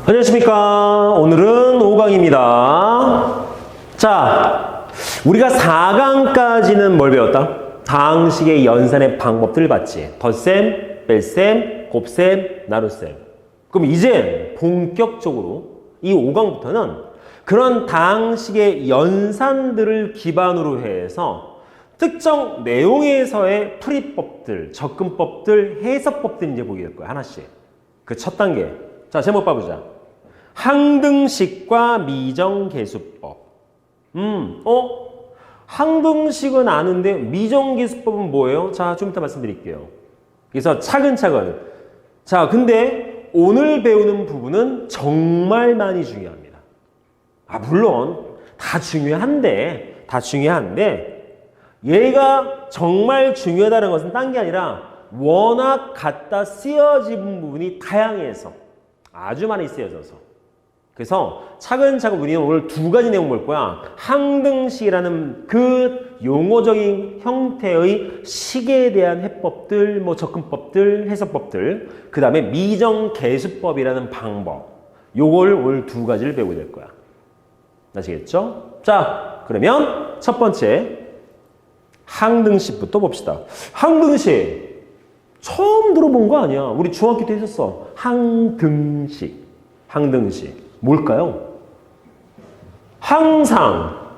안녕하십니까. 오늘은 5강입니다. 자, 우리가 4강까지는 뭘 배웠다? 다항식의 연산의 방법들을 봤지. 덧셈, 뺄셈, 곱셈, 나눗셈. 그럼 이제 본격적으로 이 5강부터는 그런 다항식의 연산들을 기반으로 해서 특정 내용에서의 풀이법들, 접근법들, 해석법들 이제 보게 될 거야. 하나씩. 그 첫 단계. 자, 제목 봐보자. 항등식과 미정계수법. 항등식은 아는데 미정계수법은 뭐예요? 자, 좀 이따 말씀드릴게요. 그래서 차근차근. 자, 근데 오늘 배우는 부분은 정말 많이 중요합니다. 물론 다 중요한데 얘가 정말 중요하다는 것은 딴 게 아니라 워낙 갖다 쓰여진 부분이 다양해서 아주 많이 쓰여져서 그래서 차근차근 우리는 오늘 두 가지 내용 볼 거야. 항등식이라는 그 용어적인 형태의 식에 대한 해법들, 뭐 접근법들, 해석법들, 그 다음에 미정계수법이라는 방법, 요걸 오늘 두 가지를 배우게 될 거야. 아시겠죠? 자, 그러면 첫 번째 항등식부터 봅시다. 항등식 처음 들어본 거 아니야. 우리 중학교 때 했었어. 항등식. 뭘까요? 항상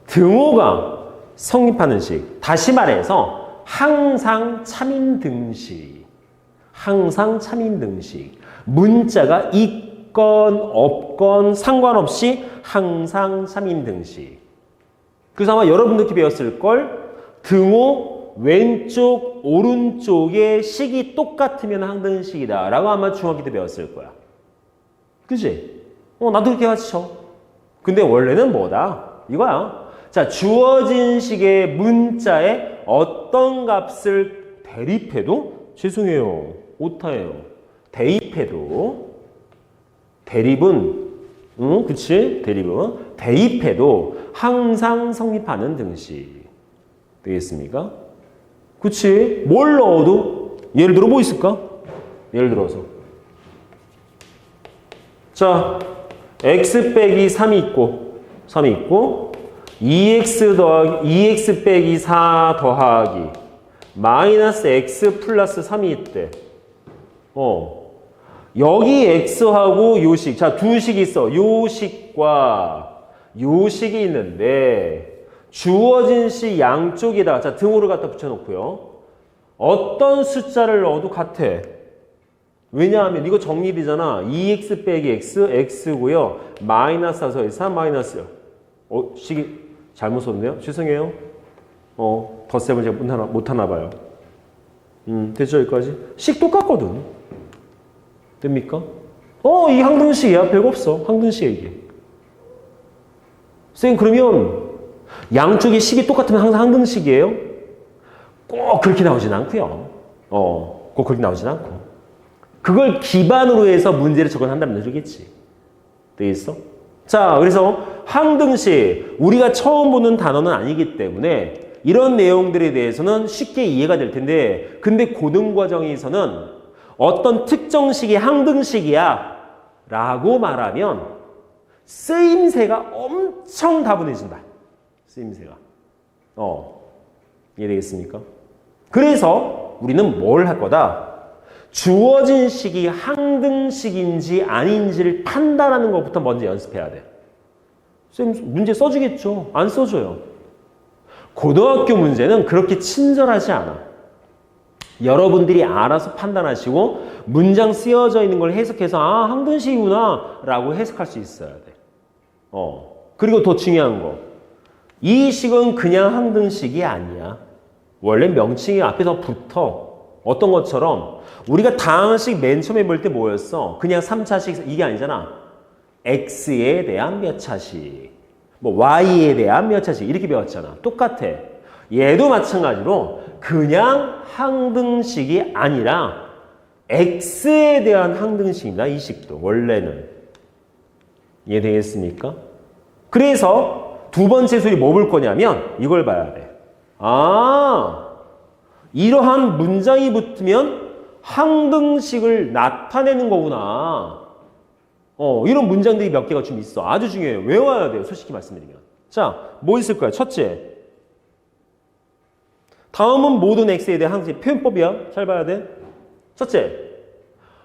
등호가 성립하는 식. 다시 말해서 항상 참인등식. 문자가 있건 없건 상관없이 항상 참인등식. 그래서 아마 여러분들께 배웠을 걸 등호 왼쪽, 오른쪽의 식이 똑같으면 항등식이다 라고 아마 중학교 때 배웠을 거야. 그치? 나도 그렇게 가르쳐. 근데 원래는 뭐다? 이거야. 자, 주어진 식의 문자에 어떤 값을 대입해도, 죄송해요, 오타예요. 대입은, 그치? 대입해도 항상 성립하는 등식. 되겠습니까? 그치? 뭘 넣어도, 예를 들어 뭐 있을까? 예를 들어서. 자, x 빼기 3이 있고, 2x 빼기 4 더하기, 마이너스 x 플러스 3이 있대. 여기 x하고 요식, 자, 두 식이 있어. 요식과 요식이 있는데, 주어진 식 양쪽에다가, 자, 등호를 갖다 붙여놓고요. 어떤 숫자를 넣어도 같아. 왜냐하면 이거 정립이잖아. 2x 빼기 x, x고요. 마이너스 4서 3 마이너스. 식이 잘못 썼네요. 죄송해요. 덧셈을 제가 못하나 봐요. 됐죠, 여기까지? 식 똑같거든. 됩니까? 이 항등식이야. 별거 없어. 항등식이야, 이게. 선생님, 그러면 양쪽의 식이 똑같으면 항상 항등식이에요? 꼭 그렇게 나오진 않고요. 꼭 그렇게 나오진 않고. 그걸 기반으로 해서 문제를 적용한다면 되겠지. 되겠어? 자, 그래서 항등식, 우리가 처음 보는 단어는 아니기 때문에 이런 내용들에 대해서는 쉽게 이해가 될 텐데, 근데 고등과정에서는 어떤 특정 식이 항등식이야 라고 말하면 쓰임새가 엄청 다분해진다. 쓰임새가. 이해되겠습니까? 그래서 우리는 뭘 할 거다? 주어진 식이 항등식인지 아닌지를 판단하는 것부터 먼저 연습해야 돼. 쌤, 문제 써주겠죠? 안 써줘요. 고등학교 문제는 그렇게 친절하지 않아. 여러분들이 알아서 판단하시고 문장 쓰여져 있는 걸 해석해서 항등식이구나 라고 해석할 수 있어야 돼. 그리고 더 중요한 거. 이 식은 그냥 항등식이 아니야. 원래 명칭이 앞에서 붙어. 어떤 것처럼 우리가 다항식 맨 처음에 볼 때 뭐였어? 그냥 3차식 이게 아니잖아. x에 대한 몇 차식, 뭐 y에 대한 몇 차식 이렇게 배웠잖아. 똑같아. 얘도 마찬가지로 그냥 항등식이 아니라 x에 대한 항등식이다. 이 식도 원래는. 이해되겠습니까? 그래서 두 번째 수리 뭐 볼 거냐면 이걸 봐야 돼. 이러한 문장이 붙으면 항등식을 나타내는 거구나. 이런 문장들이 몇 개가 좀 있어. 아주 중요해요. 외워야 돼요. 솔직히 말씀드리면. 자, 뭐 있을 거야? 첫째. 다음은 모든 x에 대한 항등식. 표현법이야. 잘 봐야 돼. 첫째.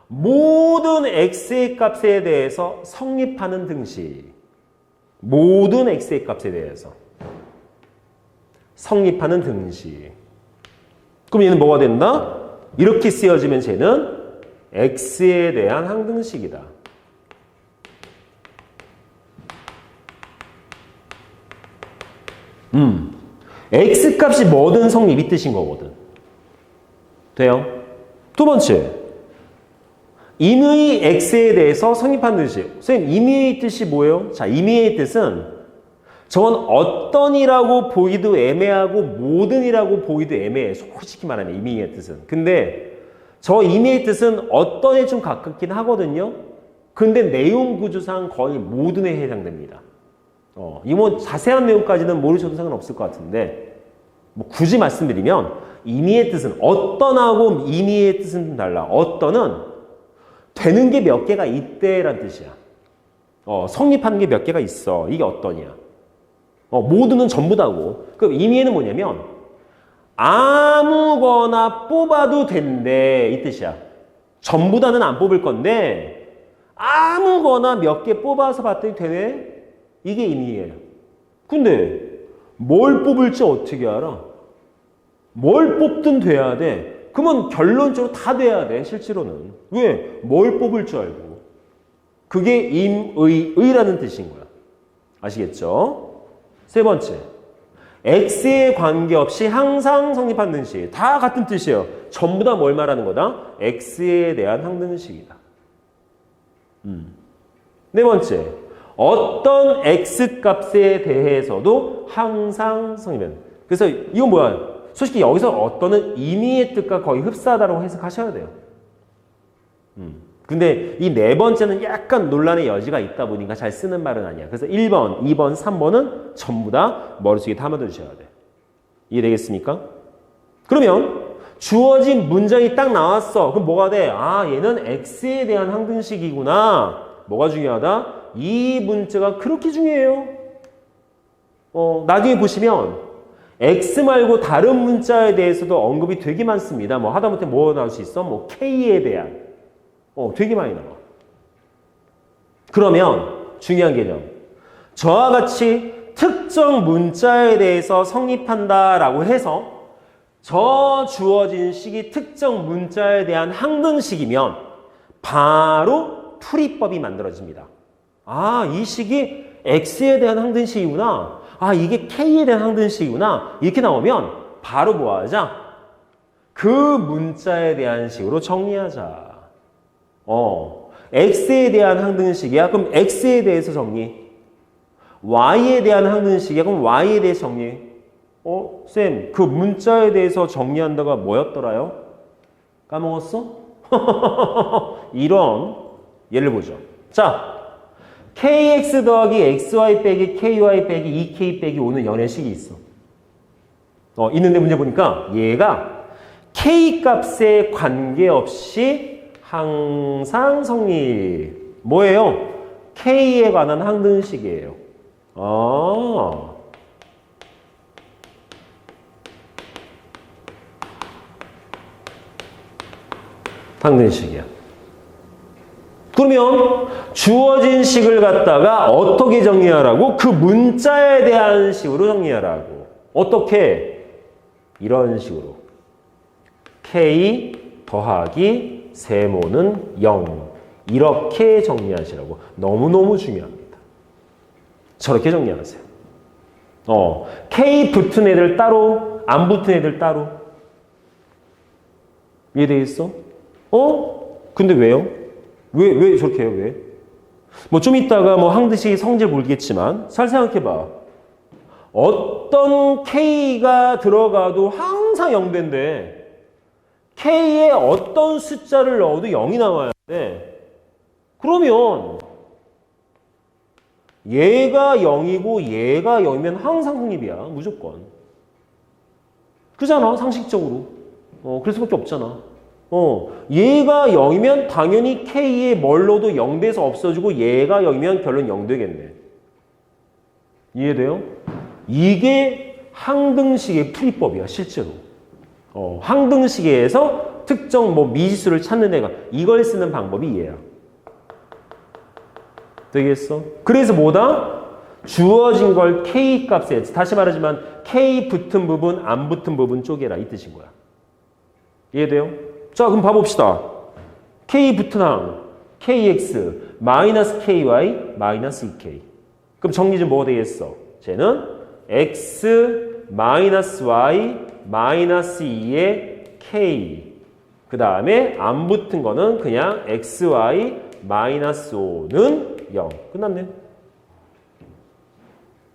모든 x의 값에 대해서 성립하는 등식. 모든 x의 값에 대해서 성립하는 등식. 그럼 얘는 뭐가 된다? 이렇게 쓰여지면 쟤는 x에 대한 항등식이다. x값이 뭐든 성립 이 뜻인 거거든. 돼요? 두 번째. 임의 x에 대해서 성립한 뜻이에요. 선생님, 임의의 뜻이 뭐예요? 자, 임의의 뜻은 저건 어떤이라고 보기도 애매하고 모든이라고 보기도 애매해. 솔직히 말하면 임의의 뜻은. 근데 저 임의의 뜻은 어떤에 좀 가깝긴 하거든요. 근데 내용 구조상 거의 모든에 해당됩니다. 이 뭐 자세한 내용까지는 모르셔도 상관없을 것 같은데 뭐 굳이 말씀드리면 임의의 뜻은 어떤하고 임의의 뜻은 좀 달라. 어떤은 되는 게 몇 개가 있대란 뜻이야. 성립하는 게 몇 개가 있어. 이게 어떠냐. 모두는 전부다고. 그럼 임의는 뭐냐면 아무거나 뽑아도 된대 이 뜻이야. 전부다는 안 뽑을 건데 아무거나 몇 개 뽑아서 봤더니 되네. 이게 임의예요. 근데 뭘 뽑을지 어떻게 알아? 뭘 뽑든 돼야 돼. 그러면 결론적으로 다 돼야 돼, 실제로는. 왜? 뭘 뽑을 줄 알고. 그게 임의라는 뜻인 거야. 아시겠죠? 세 번째. x에 관계없이 항상 성립한 등식. 다 같은 뜻이에요. 전부 다 뭘 말하는 거다? x에 대한 항등식이다. 네 번째. 어떤 x값에 대해서도 항상 성립은. 그래서 이건 뭐야? 솔직히 여기서 어떤은 임의의 뜻과 거의 흡사하다고 해석하셔야 돼요. 근데 이 네 번째는 약간 논란의 여지가 있다 보니까 잘 쓰는 말은 아니야. 그래서 1번, 2번, 3번은 전부 다 머릿속에 담아둬 주셔야 돼. 이해되겠습니까? 그러면 주어진 문장이 딱 나왔어. 그럼 뭐가 돼? 아, 얘는 x에 대한 항등식이구나. 뭐가 중요하다? 이 문자가 그렇게 중요해요. 나중에 보시면 x 말고 다른 문자에 대해서도 언급이 되게 많습니다. 뭐 하다못해 뭐 나올 수 있어? 뭐 k에 대한. 되게 많이 나와. 그러면 중요한 개념. 저와 같이 특정 문자에 대해서 성립한다라고 해서 저 주어진 식이 특정 문자에 대한 항등식이면 바로 풀이법이 만들어집니다. 아, 이 식이 x에 대한 항등식이구나. 아, 이게 k에 대한 항등식이구나. 이렇게 나오면 바로 뭐 하자? 그 문자에 대한 식으로 정리하자. x에 대한 항등식이야. 그럼 x에 대해서 정리. y에 대한 항등식이야. 그럼 y에 대해서 정리. 쌤, 그 문자에 대해서 정리한다가 뭐였더라요? 까먹었어? 이런 예를 보죠. 자, kx 더하기 xy 빼기 ky 빼기 2k 빼기 5는 연의식이 있어. 있는데 문제 보니까 얘가 k 값에 관계없이 항상 성립. 뭐예요? k에 관한 항등식이에요. 항등식이야. 그러면 주어진 식을 갖다가 어떻게 정리하라고? 그 문자에 대한 식으로 정리하라고. 어떻게? 이런 식으로. k 더하기 세모는 0. 이렇게 정리하시라고. 너무너무 중요합니다. 저렇게 정리하세요. k 붙은 애들 따로, 안 붙은 애들 따로. 이해되겠어? 근데 왜요? 왜 저렇게 해요? 왜? 뭐 좀 이따가 뭐 항등식 성질 모르겠지만 잘 생각해봐. 어떤 k가 들어가도 항상 0된대. k에 어떤 숫자를 넣어도 0이 나와야 돼. 그러면 얘가 0이고 얘가 0이면 항상 성립이야. 무조건. 그잖아. 상식적으로. 그럴 수밖에 없잖아. 얘가 0이면 당연히 K의 뭘로도 0돼서 없어지고 얘가 0이면 결론 0 되겠네. 이해돼요? 이게 항등식의 풀이법이야, 실제로. 항등식에서 특정 미지수를 찾는 애가 이걸 쓰는 방법이 얘야. 되겠어? 그래서 뭐다? 주어진 걸 K 값에, 다시 말하지만 K 붙은 부분, 안 붙은 부분 쪼개라 이 뜻인 거야. 이해돼요? 자, 그럼 봐봅시다. K 붙은 항, KX, 마이너스 KY, 마이너스 2K. 그럼 정리 좀 뭐가 되겠어? 쟤는 X, 마이너스 Y, 마이너스 2의 K. 그 다음에 안 붙은 거는 그냥 XY, 마이너스 5는 0. 끝났네.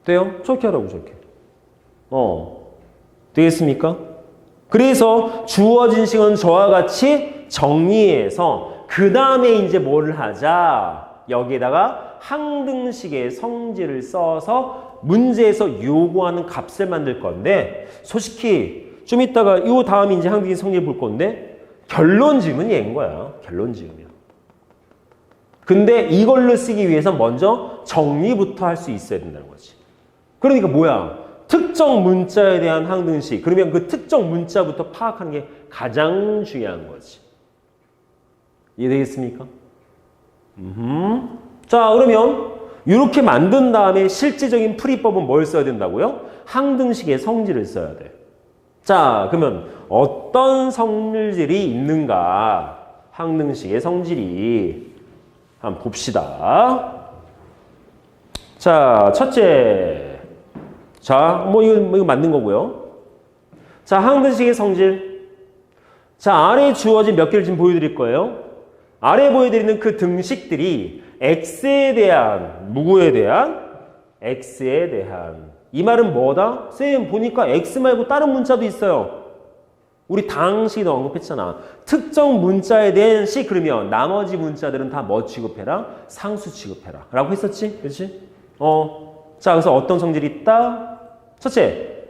돼요? 저렇게 하라고, 저렇게. 되겠습니까? 그래서 주어진 식은 저와 같이 정리해서 그 다음에 이제 뭐를 하자? 여기에다가 항등식의 성질을 써서 문제에서 요구하는 값을 만들 건데 솔직히 좀 이따가 이 다음에 이제 항등식 성질 볼 건데 결론 지으면 얘인 거야. 결론 지으면. 근데 이걸로 쓰기 위해서 먼저 정리부터 할 수 있어야 된다는 거지. 그러니까 뭐야? 특정 문자에 대한 항등식. 그러면 그 특정 문자부터 파악하는 게 가장 중요한 거지. 이해되겠습니까? 자, 그러면 이렇게 만든 다음에 실제적인 풀이법은 뭘 써야 된다고요? 항등식의 성질을 써야 돼. 자, 그러면 어떤 성질이 있는가? 항등식의 성질이. 한번 봅시다. 자, 첫째. 자, 이거 맞는 거고요. 자, 항등식의 성질. 자, 아래에 주어진 몇 개를 지금 보여드릴 거예요. 아래에 보여드리는 그 등식들이 x에 대한, 누구에 대한? x에 대한. 이 말은 뭐다? 쌤, 보니까 x 말고 다른 문자도 있어요. 우리 당시도 언급했잖아. 특정 문자에 대한 식 그러면 나머지 문자들은 다 뭐 취급해라? 상수 취급해라. 라고 했었지? 그렇지? 자, 그래서 어떤 성질이 있다? 첫째,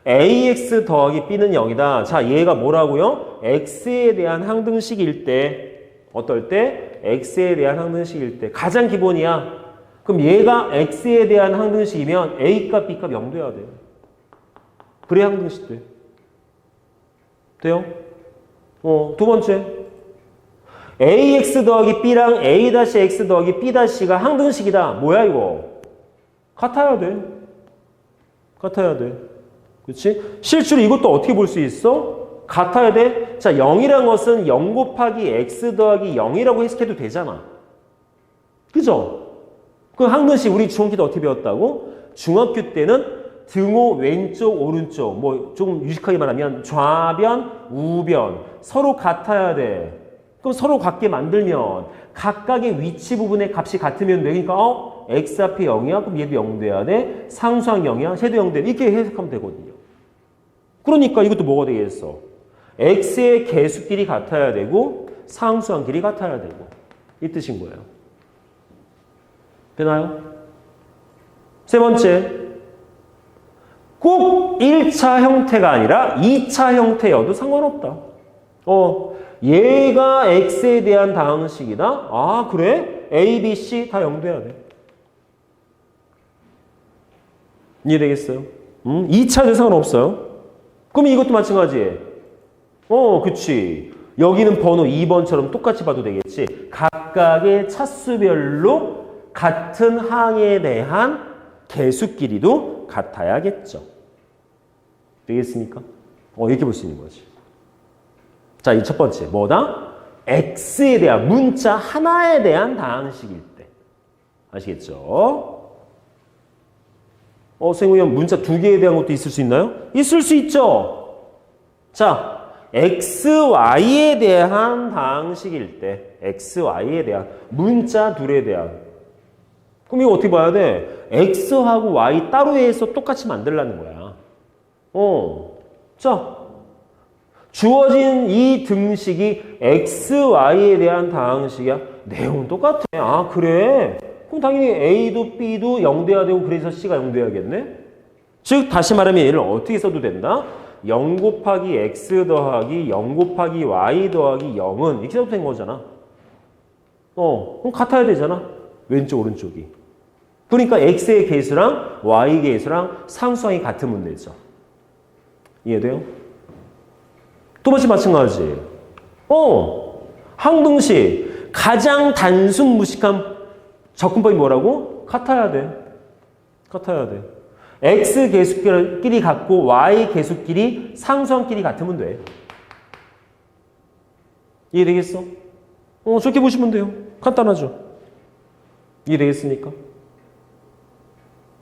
ax 더하기 b는 0이다. 자, 얘가 뭐라고요? x에 대한 항등식일 때, 어떨 때? x에 대한 항등식일 때. 가장 기본이야. 그럼 얘가 x에 대한 항등식이면 a값, b값 0 돼야 돼. 그래야 항등식 돼. 돼요? 두 번째. ax 더하기 b랑 a-x 더하기 b-가 항등식이다. 뭐야 이거? 같아야 돼. 같아야 돼. 그렇지? 실제로 이것도 어떻게 볼 수 있어? 같아야 돼. 자, 0이란 것은 0 곱하기 x 더하기 0이라고 해석해도 되잖아. 그죠? 그 항등식 우리 중학교 때 어떻게 배웠다고? 중학교 때는 등호 왼쪽 오른쪽 조금 유식하게 말하면 좌변 우변 서로 같아야 돼. 그럼 서로 같게 만들면 각각의 위치 부분의 값이 같으면 돼. 그러니까 x 앞에 0이야? 그럼 얘도 0 돼야 돼. 상수항 0이야? 쟤도 0 돼. 이렇게 해석하면 되거든요. 그러니까 이것도 뭐가 되겠어? x의 개수끼리 같아야 되고 상수항끼리 같아야 되고 이 뜻인 거예요. 되나요? 세 번째. 꼭 1차 형태가 아니라 2차 형태여도 상관없다. 얘가 x에 대한 다항식이다? 아, 그래? a, b, c 다 0 돼야 돼. 이해되겠어요? 2차도 상관없어요. 그럼 이것도 마찬가지. 그치. 여기는 번호 2번처럼 똑같이 봐도 되겠지. 각각의 차수별로 같은 항에 대한 개수끼리도 같아야겠죠. 되겠습니까? 이렇게 볼 수 있는 거지. 자, 이 첫 번째. 뭐다? x에 대한, 문자 하나에 대한 다항식일 때. 아시겠죠? 선생님, 문자 두 개에 대한 것도 있을 수 있나요? 있을 수 있죠. 자, xy에 대한 다항식일 때. xy에 대한, 문자 둘에 대한. 그럼 이거 어떻게 봐야 돼? x하고 y 따로 해서 똑같이 만들라는 거야. 자, 주어진 이 등식이 xy에 대한 다항식이야. 내용은 똑같아. 아, 그래? 그럼 당연히 a도 b도 0 돼야 되고 그래서 c가 0 돼야겠네? 즉, 다시 말하면 얘를 어떻게 써도 된다? 0 곱하기 x 더하기 0 곱하기 y 더하기 0은 이렇게 된 거잖아. 그럼 같아야 되잖아. 왼쪽 오른쪽이. 그러니까 x의 계수랑 y의 계수랑 상수항이 같으면 되죠. 이해돼요? 두 번째 마찬가지. 항등식 가장 단순 무식한 접근법이 뭐라고? 같아야 돼. 같아야 돼. x 계수끼리 같고 y 계수끼리 상수항끼리 같으면 돼. 이해되겠어? 저렇게 보시면 돼요. 간단하죠? 이해되겠습니까?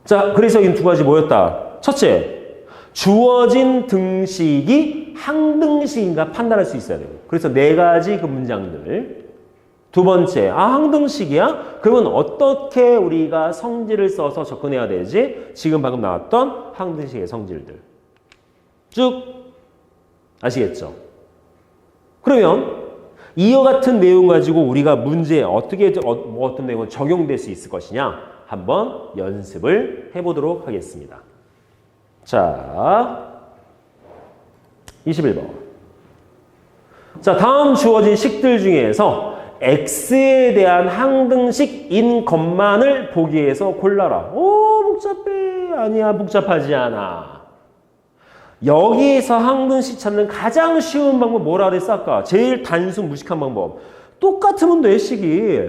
자, 그래서 이 두 가지 뭐였다? 첫째, 주어진 등식이 항등식인가 판단할 수 있어야 되고. 그래서 네 가지 그 문장들. 두 번째, 항등식이야? 그러면 어떻게 우리가 성질을 써서 접근해야 되지? 지금 방금 나왔던 항등식의 성질들. 쭉 아시겠죠? 그러면 이와 같은 내용 가지고 우리가 문제에 어떻게 어떤 내용을 적용될 수 있을 것이냐? 한번 연습을 해보도록 하겠습니다. 자, 21번. 자, 다음 주어진 식들 중에서 x에 대한 항등식인 것만을 보기 위해서 골라라. 복잡해. 아니야, 복잡하지 않아. 여기에서 항등식 찾는 가장 쉬운 방법 뭐라 그랬어 아까? 제일 단순 무식한 방법. 똑같으면 돼, 식이.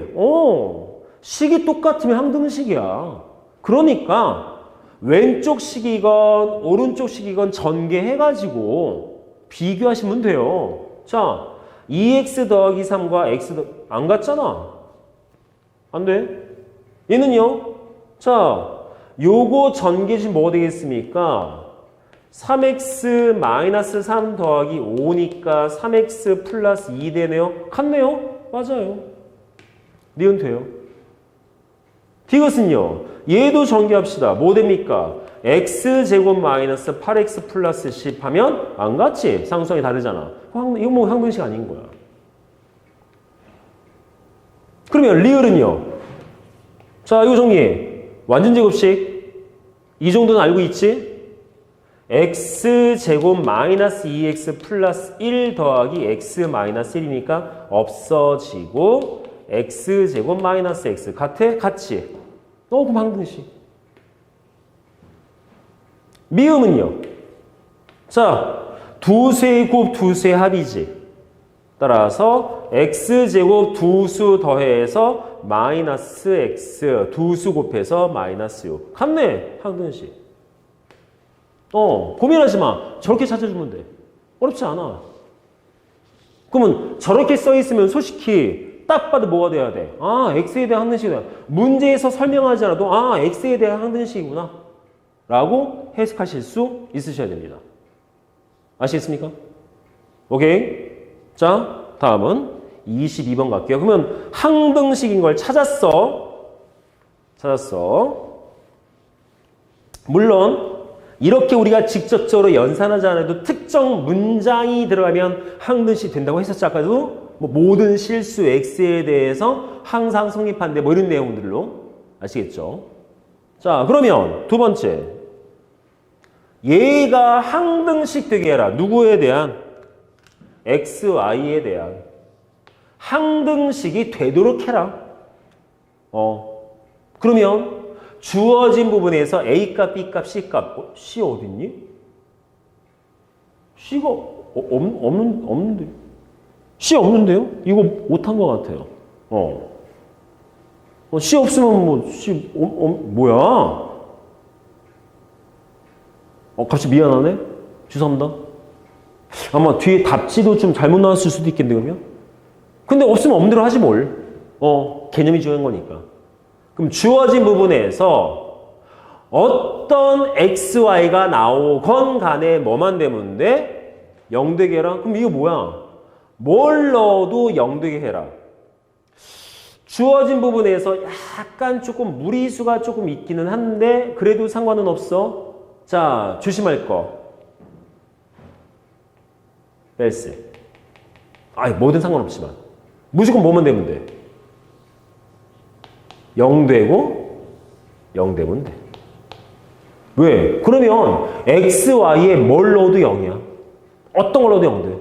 식이 똑같으면 항등식이야. 그러니까 왼쪽 식이건 오른쪽 식이건 전개해가지고 비교하시면 돼요. 자, 2x 더하기 3과 x 안 같잖아. 안 돼? 얘는요. 자, 요거 전개지 뭐가 되겠습니까? 3x 3 더하기 5니까 3x 플러스 2 되네요. 같네요. 맞아요. 니은 돼요. 이것은요. 얘도 전개합시다. 뭐 됩니까? x제곱 마이너스 8x 플러스 10 하면 안 같지? 상수항이 다르잖아. 이거 뭐 항등식 아닌 거야. 그러면 리을은요. 자, 이거 정리해. 완전제곱식. 이 정도는 알고 있지? x제곱 마이너스 2x 플러스 1 더하기 x 마이너스 1이니까 없어지고 x제곱 마이너스 x 같아? 같이. 그럼 항등식. 미음은요. 자, 두수의 곱 두수의 합이지. 따라서 x제곱 두수 더해서 마이너스 x 두수 곱해서 마이너스 6. 같네. 항등식. 고민하지 마. 저렇게 찾아주면 돼. 어렵지 않아. 그러면 저렇게 써 있으면 솔직히 딱 봐도 뭐가 돼야 돼? x에 대한 항등식이다. 문제에서 설명하지 않아도 x에 대한 항등식이구나 라고 해석하실 수 있으셔야 됩니다. 아시겠습니까? 오케이. 자, 다음은 22번 갈게요. 그러면 항등식인 걸 찾았어. 물론 이렇게 우리가 직접적으로 연산하지 않아도 특정 문장이 들어가면 항등식 된다고 했었죠. 아까도 모든 실수 x에 대해서 항상 성립한대 이런 내용들로 아시겠죠? 자, 그러면 두 번째, 얘가 항등식 되게 해라. 누구에 대한? x, y에 대한 항등식이 되도록 해라. 그러면 주어진 부분에서 A값, B값, C값. C 어딨니? C가 없는데. C 없는데요? 이거 못한 것 같아요. C 없으면 C, 뭐야? 갑자기 미안하네? 죄송합니다. 아마 뒤에 답지도 좀 잘못 나왔을 수도 있겠네, 그러면? 근데 없으면 없는 대로 하지 뭘. 개념이 중요한 거니까. 그럼 주어진 부분에서 어떤 XY가 나오건 간에 뭐만 되면 돼? 0 되게 해라? 그럼 이거 뭐야? 뭘 넣어도 0 되게 해라. 주어진 부분에서 약간 조금 무리수가 조금 있기는 한데 그래도 상관은 없어. 자, 조심할 거. 뺄세. 뭐든 상관없지만. 무조건 뭐만 되면 돼? 0 되고 0 되면 돼. 왜? 그러면 x, y에 뭘 넣어도 0이야. 어떤 걸 넣어도 0 돼.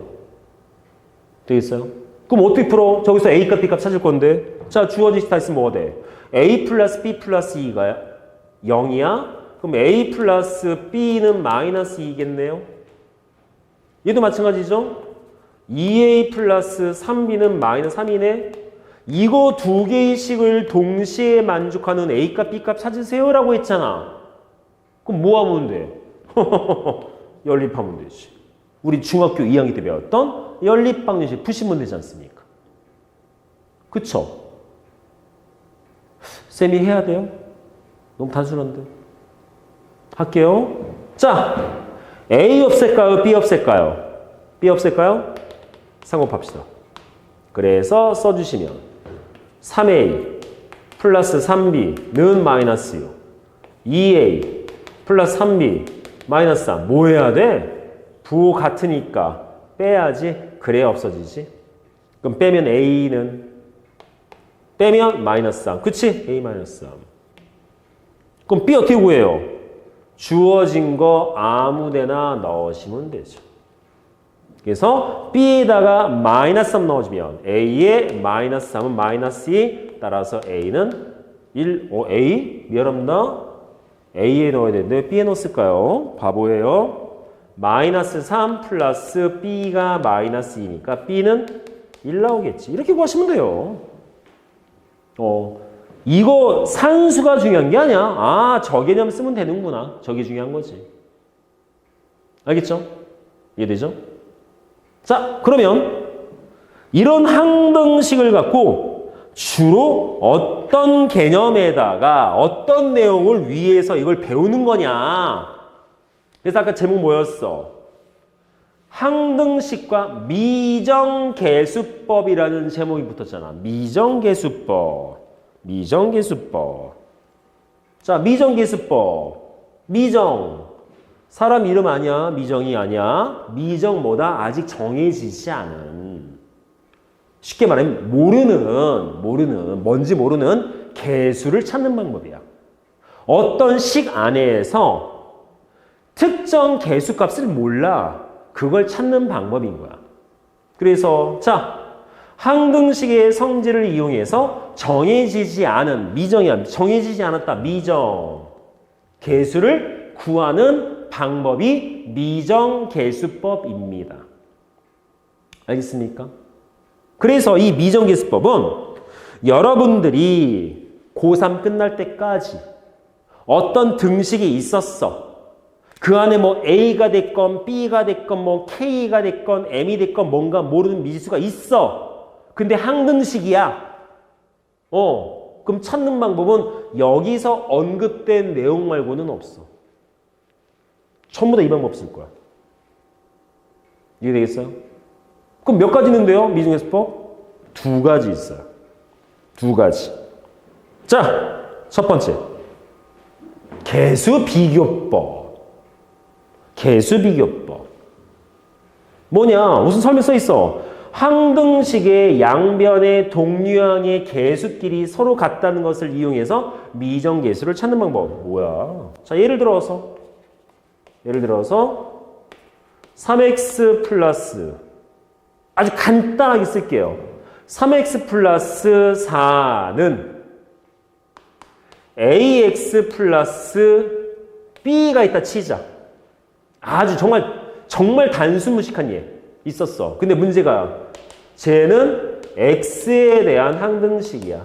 되겠어요? 그럼 어떻게 풀어? 저기서 a값, b값 찾을 건데. 자, 주어진 식 다 있으면 뭐가 돼? a 플러스 b 플러스 2가 0이야? 그럼 a 플러스 b는 마이너스 2겠네요? 얘도 마찬가지죠? 2a 플러스 3b는 마이너스 3이네? 이거 두 개의 식을 동시에 만족하는 a값, b값 찾으세요 라고 했잖아. 그럼 뭐 하면 돼? 연립하면 되지. 우리 중학교 2학년 때 배웠던 연립방정식 푸시면 되지 않습니까? 그쵸? 쌤이 해야 돼요? 너무 단순한데. 할게요. 자, A 없앨까요? B 없앨까요? B 없앨까요? 상곱합시다. 그래서 써주시면 3A 플러스 3B는 마이너스 6 2A 플러스 3B 마이너스 3 뭐 해야 돼? 부호 같으니까 빼야지. 그래야 없어지지. 그럼 빼면 A는 빼면 마이너스 3 그치? A 마이너스 3 그럼 B 어떻게 구해요? 주어진 거 아무데나 넣으시면 되죠. 그래서 B에다가 마이너스 3 넣어주면 A에 마이너스 3은 마이너스 2 따라서 A는 1, A? 미안합니다. A에 넣어야 되는데 왜 B에 넣었을까요? 바보예요. 마이너스 3 플러스 B가 마이너스 2니까 B는 1 나오겠지. 이렇게 구하시면 돼요. 이거 산수가 중요한 게 아니야. 아, 저 개념 쓰면 되는구나. 저게 중요한 거지. 알겠죠? 이해되죠? 자, 그러면 이런 항등식을 갖고 주로 어떤 개념에다가 어떤 내용을 위해서 이걸 배우는 거냐. 그래서 아까 제목 뭐였어? 항등식과 미정계수법이라는 제목이 붙었잖아. 미정계수법. 자, 미정계수법. 미정. 사람 이름 아니야. 미정이 아니야. 미정 뭐다? 아직 정해지지 않은. 쉽게 말하면 모르는, 뭔지 모르는 계수를 찾는 방법이야. 어떤 식 안에서 특정 계수값을 몰라. 그걸 찾는 방법인 거야. 그래서 자, 항등식의 성질을 이용해서 정해지지 않은 미정이야. 정해지지 않았다. 미정. 계수를 구하는 방법이 미정계수법입니다. 알겠습니까? 그래서 이 미정계수법은 여러분들이 고3 끝날 때까지 어떤 등식이 있었어. 그 안에 뭐 A가 됐건 B가 됐건 뭐 K가 됐건 M이 됐건 뭔가 모르는 미지수가 있어. 근데 항등식이야. 그럼 찾는 방법은 여기서 언급된 내용 말고는 없어. 전부 다 이 방법 쓸 거야. 이해되겠어요? 그럼 몇 가지 있는데요? 미정계수법? 2가지 있어요. 2가지. 자, 첫 번째. 계수비교법. 계수비교법. 뭐냐? 무슨 설명 써 있어? 항등식의 양변의 동류항의 계수끼리 서로 같다는 것을 이용해서 미정계수를 찾는 방법. 뭐야? 자, 예를 들어서 3x 플러스 아주 간단하게 쓸게요. 3x 플러스 4는 ax 플러스 b가 있다 치자. 아주 정말 단순무식한 예 있었어. 근데 문제가 쟤는 x에 대한 항등식이야.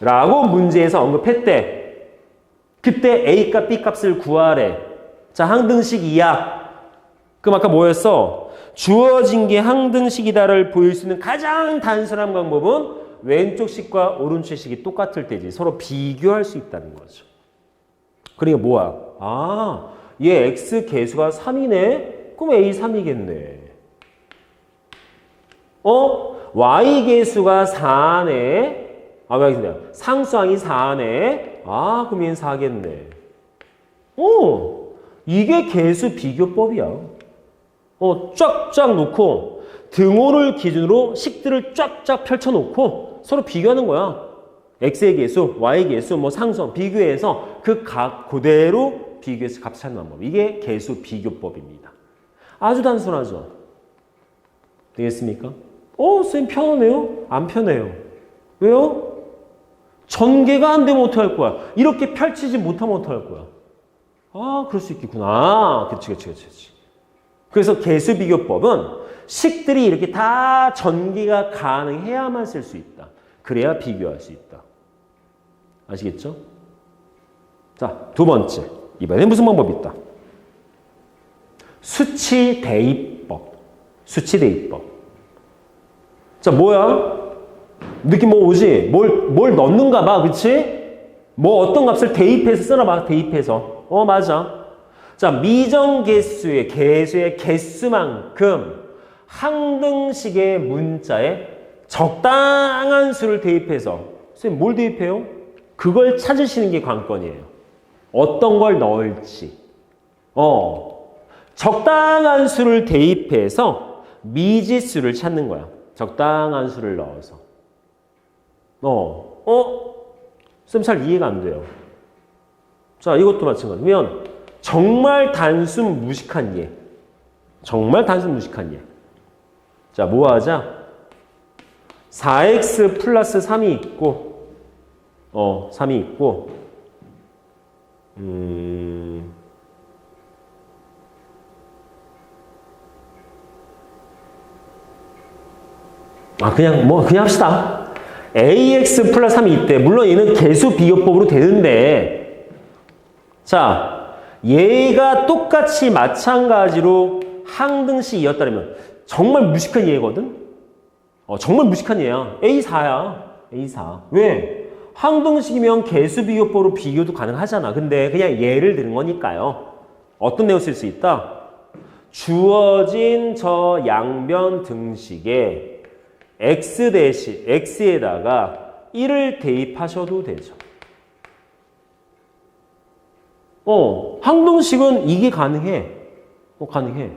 라고 문제에서 언급했대. 그때 a값 b값을 구하래. 자, 항등식이야. 그럼 아까 뭐였어? 주어진 게 항등식이다를 보일 수 있는 가장 단순한 방법은 왼쪽 식과 오른쪽 식이 똑같을 때지. 서로 비교할 수 있다는 거죠. 그러니까 뭐야? 아, 얘 x 계수가 3이네? 그럼 a 3이겠네. y 계수가 4네? 상수항이 4네? 아, 그럼 얘는 4겠네. 이게 계수 비교법이야. 쫙쫙 놓고 등호를 기준으로 식들을 쫙쫙 펼쳐놓고 서로 비교하는 거야. x의 개수, y의 개수, 뭐 상수함 비교해서 그 각 그대로 비교해서 값 찾는 방법. 이게 개수 비교법입니다. 아주 단순하죠. 되겠습니까? 선생님 편하네요? 안 편해요. 왜요? 전개가 안 되면 어떡할 거야? 이렇게 펼치지 못하면 어떡할 거야? 그럴 수 있겠구나. 그렇지. 그래서 개수 비교법은 식들이 이렇게 다 전개가 가능해야만 쓸 수 있다. 그래야 비교할 수 있다. 아시겠죠? 자, 두 번째. 이번엔 무슨 방법이 있다? 수치 대입법. 수치 대입법. 자, 뭐야? 느낌 뭐 오지? 뭘 넣는가 봐. 그치? 뭐 어떤 값을 대입해서 쓰나 봐. 대입해서. 맞아. 자, 미정개수의 개수의 개수만큼 항등식의 문자에 적당한 수를 대입해서 선생님 뭘 대입해요? 그걸 찾으시는 게 관건이에요. 어떤 걸 넣을지. 적당한 수를 대입해서 미지수를 찾는 거야. 적당한 수를 넣어서. 쌤 잘 이해가 안 돼요. 자, 이것도 마찬가지면 정말 단순 무식한 예. 정말 단순 무식한 예. 자, 뭐 하자? 4x 플러스 3이 있고 3이 있고 그냥 합시다. ax 플러스 3이 있대. 물론 얘는 개수 비교법으로 되는데 자, 얘가 똑같이 마찬가지로 항등식이었다면 정말 무식한 얘거든? 정말 무식한 얘야. A4야. A4. 왜? 항등식이면 개수 비교법으로 비교도 가능하잖아. 근데 그냥 예를 드는 거니까요. 어떤 내용 쓸 수 있다? 주어진 저 양변 등식에 x 대신 x에다가 1을 대입하셔도 되죠. 항등식은 이게 가능해. 가능해.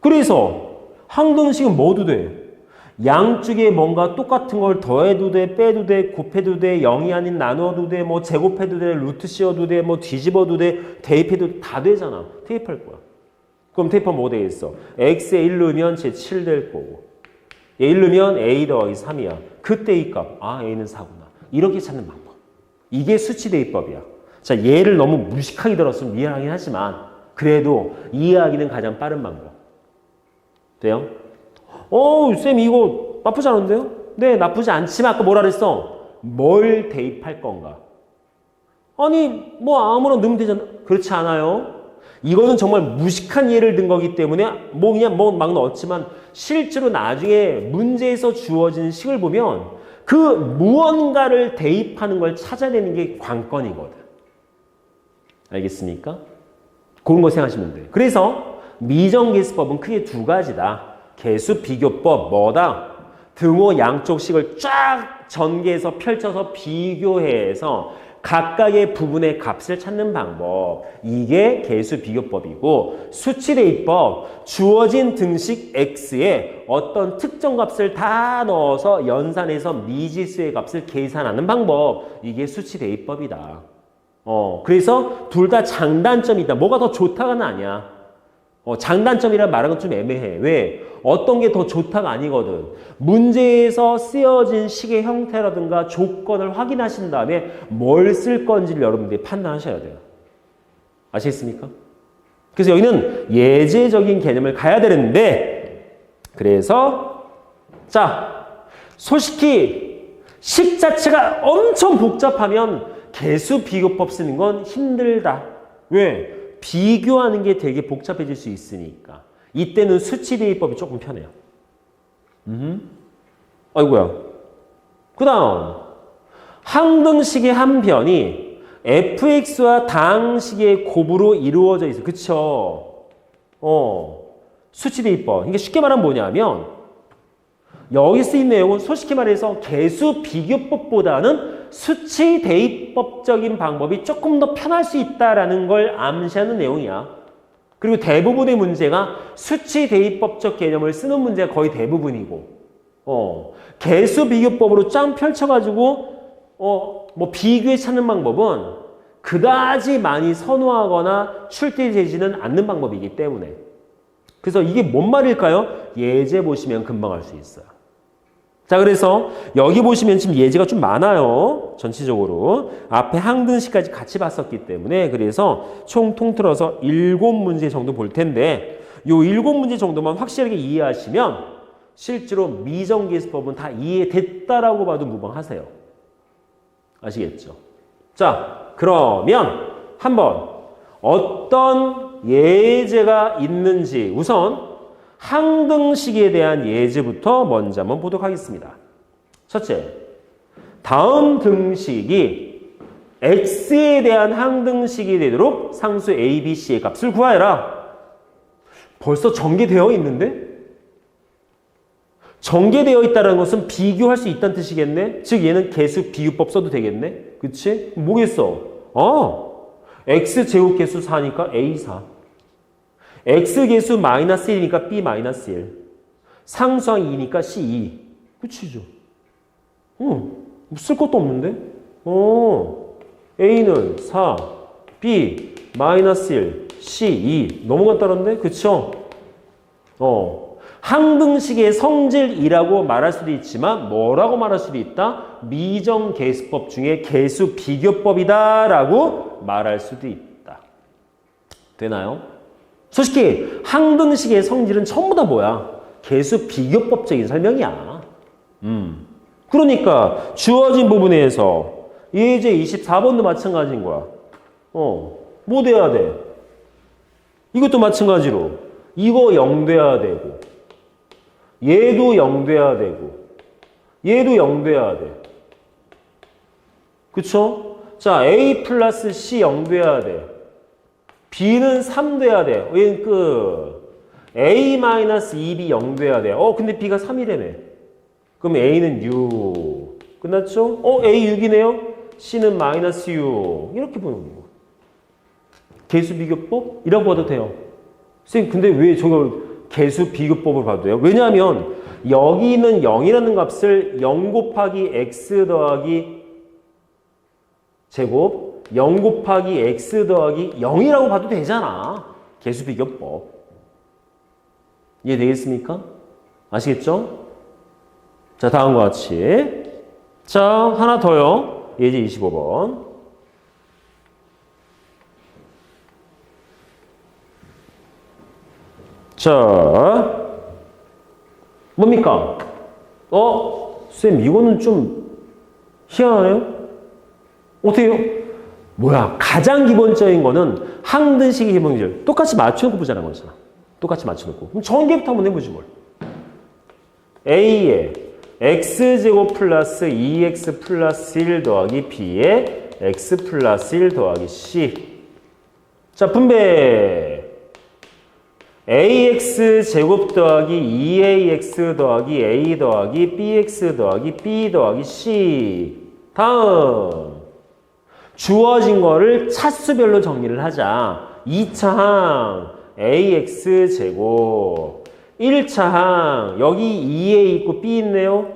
그래서 항등식은 뭐도 돼? 양쪽에 뭔가 똑같은 걸 더해도 돼, 빼도 돼, 곱해도 돼, 0이 아닌 나누어도 돼, 뭐 제곱해도 돼, 루트 씌워도 돼, 뭐 뒤집어도 돼, 대입해도 돼, 다 되잖아. 대입할 거야. 그럼 대입하면 뭐 되겠어? x에 1 넣으면 제 7 될 거고 얘 1 넣으면 a 더하기 3이야. 그때 이 값, a는 4구나. 이렇게 찾는 방법. 이게 수치 대입법이야. 자, 얘를 너무 무식하게 들었으면 미안하긴 하지만 그래도 이해하기는 가장 빠른 방법. 돼요? 쌤 이거 나쁘지 않은데요? 네, 나쁘지 않지만 아까 뭐라 그랬어? 뭘 대입할 건가? 아니, 뭐 아무나 넣으면 되잖아. 그렇지 않아요? 이거는 정말 무식한 예를 든 거기 때문에 그냥 막 넣었지만 실제로 나중에 문제에서 주어진 식을 보면 그 무언가를 대입하는 걸 찾아내는 게 관건이거든. 알겠습니까? 그런 거 생각하시면 돼요. 그래서 미정개수법은 크게 두 가지다. 개수 비교법 뭐다? 등호 양쪽 식을 쫙 전개해서 펼쳐서 비교해서 각각의 부분의 값을 찾는 방법. 이게 개수 비교법이고 수치 대입법 주어진 등식 x에 어떤 특정 값을 다 넣어서 연산해서 미지수의 값을 계산하는 방법. 이게 수치 대입법이다. 그래서 둘 다 장단점이 있다. 뭐가 더 좋다가는 아니야. 장단점이라 말하는 건 좀 애매해. 왜? 어떤 게 더 좋다가 아니거든. 문제에서 쓰여진 식의 형태라든가 조건을 확인하신 다음에 뭘 쓸 건지를 여러분들이 판단하셔야 돼요. 아시겠습니까? 그래서 여기는 예제적인 개념을 가야 되는데 그래서 자, 솔직히 식 자체가 엄청 복잡하면 개수 비교법 쓰는 건 힘들다. 왜? 비교하는 게 되게 복잡해질 수 있으니까. 이때는 수치 대입법이 조금 편해요. 아이고야. 그 다음 항등식의 한 변이 fx와 다항식의 곱으로 이루어져 있어요. 그쵸? 수치 대입법. 이게 쉽게 말하면 뭐냐면 여기 쓰인 내용은 솔직히 말해서 개수 비교법보다는 수치 대입법적인 방법이 조금 더 편할 수 있다는 걸 암시하는 내용이야. 그리고 대부분의 문제가 수치 대입법적 개념을 쓰는 문제가 거의 대부분이고 개수 비교법으로 쫙 펼쳐가지고 뭐 비교해 찾는 방법은 그다지 많이 선호하거나 출제되지는 않는 방법이기 때문에. 그래서 이게 뭔 말일까요? 예제 보시면 금방 알 수 있어요. 자, 그래서 여기 보시면 지금 예제가 좀 많아요. 전체적으로. 앞에 항등식까지 같이 봤었기 때문에 그래서 총 통틀어서 7문제 정도 볼 텐데 요 7문제 정도만 확실하게 이해하시면 실제로 미정계수법은 다 이해됐다라고 봐도 무방하세요. 아시겠죠? 자, 그러면 한번 어떤 예제가 있는지 우선 항등식에 대한 예제부터 먼저 한번 보도록 하겠습니다. 첫째, 다음 등식이 x에 대한 항등식이 되도록 상수 a, b, c의 값을 구하여라. 벌써 전개되어 있는데? 전개되어 있다는 것은 비교할 수 있다는 뜻이겠네? 즉 얘는 계수 비교법 써도 되겠네? 그치? 뭐겠어? x제곱 계수 4니까 a4. x계수 마이너스 1이니까 b 마이너스 1. 상수항 2니까 c2. 그치죠? 쓸 것도 없는데? a는 4, b 마이너스 1, c2. 너무 간단한데? 그쵸? 항등식의 성질이라고 말할 수도 있지만 뭐라고 말할 수도 있다? 미정계수법 중에 계수 비교법이다 라고 말할 수도 있다. 되나요? 솔직히 항등식의 성질은 전부 다 뭐야? 계수 비교법적인 설명이야. 그러니까 주어진 부분에서 예제 24번도 마찬가지인 거야. 뭐 돼야 돼? 이것도 마찬가지로 이거 0 돼야 되고 얘도 0 돼야 되고 얘도 0 돼야 돼. 그쵸? 자, A 플러스 C 0 돼야 돼. B는 3 돼야 돼. 얘는 끝. A 마이너스 2B 0 돼야 돼. 근데 B가 3이라며. 그럼 A는 6. 끝났죠? A 6이네요? C는 마이너스 6. 이렇게 보는 거. 계수 비교법? 이라고 봐도 돼요. 선생님, 근데 왜 저걸 계수 비교법을 봐도 돼요? 왜냐하면 여기 있는 0이라는 값을 0 곱하기 x 더하기 제곱 0 곱하기 x 더하기 0이라고 봐도 되잖아. 계수 비교법. 이해되겠습니까? 아시겠죠? 자, 다음과 같이. 자, 하나 더요. 예제 25번. 자, 뭡니까? 쌤, 이거는 좀 희한하네요? 어때요? 뭐야, 가장 기본적인 거는 항등식의 기본기를 똑같이 맞춰놓고 보자는 거잖아. 똑같이 맞춰놓고. 그럼 전개부터 한번 해보지 뭘. A에 x제곱 플러스 2x 플러스 1 더하기 b에 x 플러스 1 더하기 c. 자, 분배. ax 제곱 더하기 2ax 더하기 a 더하기 bx 더하기 b 더하기 c. 다음 주어진 거를 차수별로 정리를 하자. 2차 항 ax 제곱 1차 항 여기 2a 있고 b 있네요.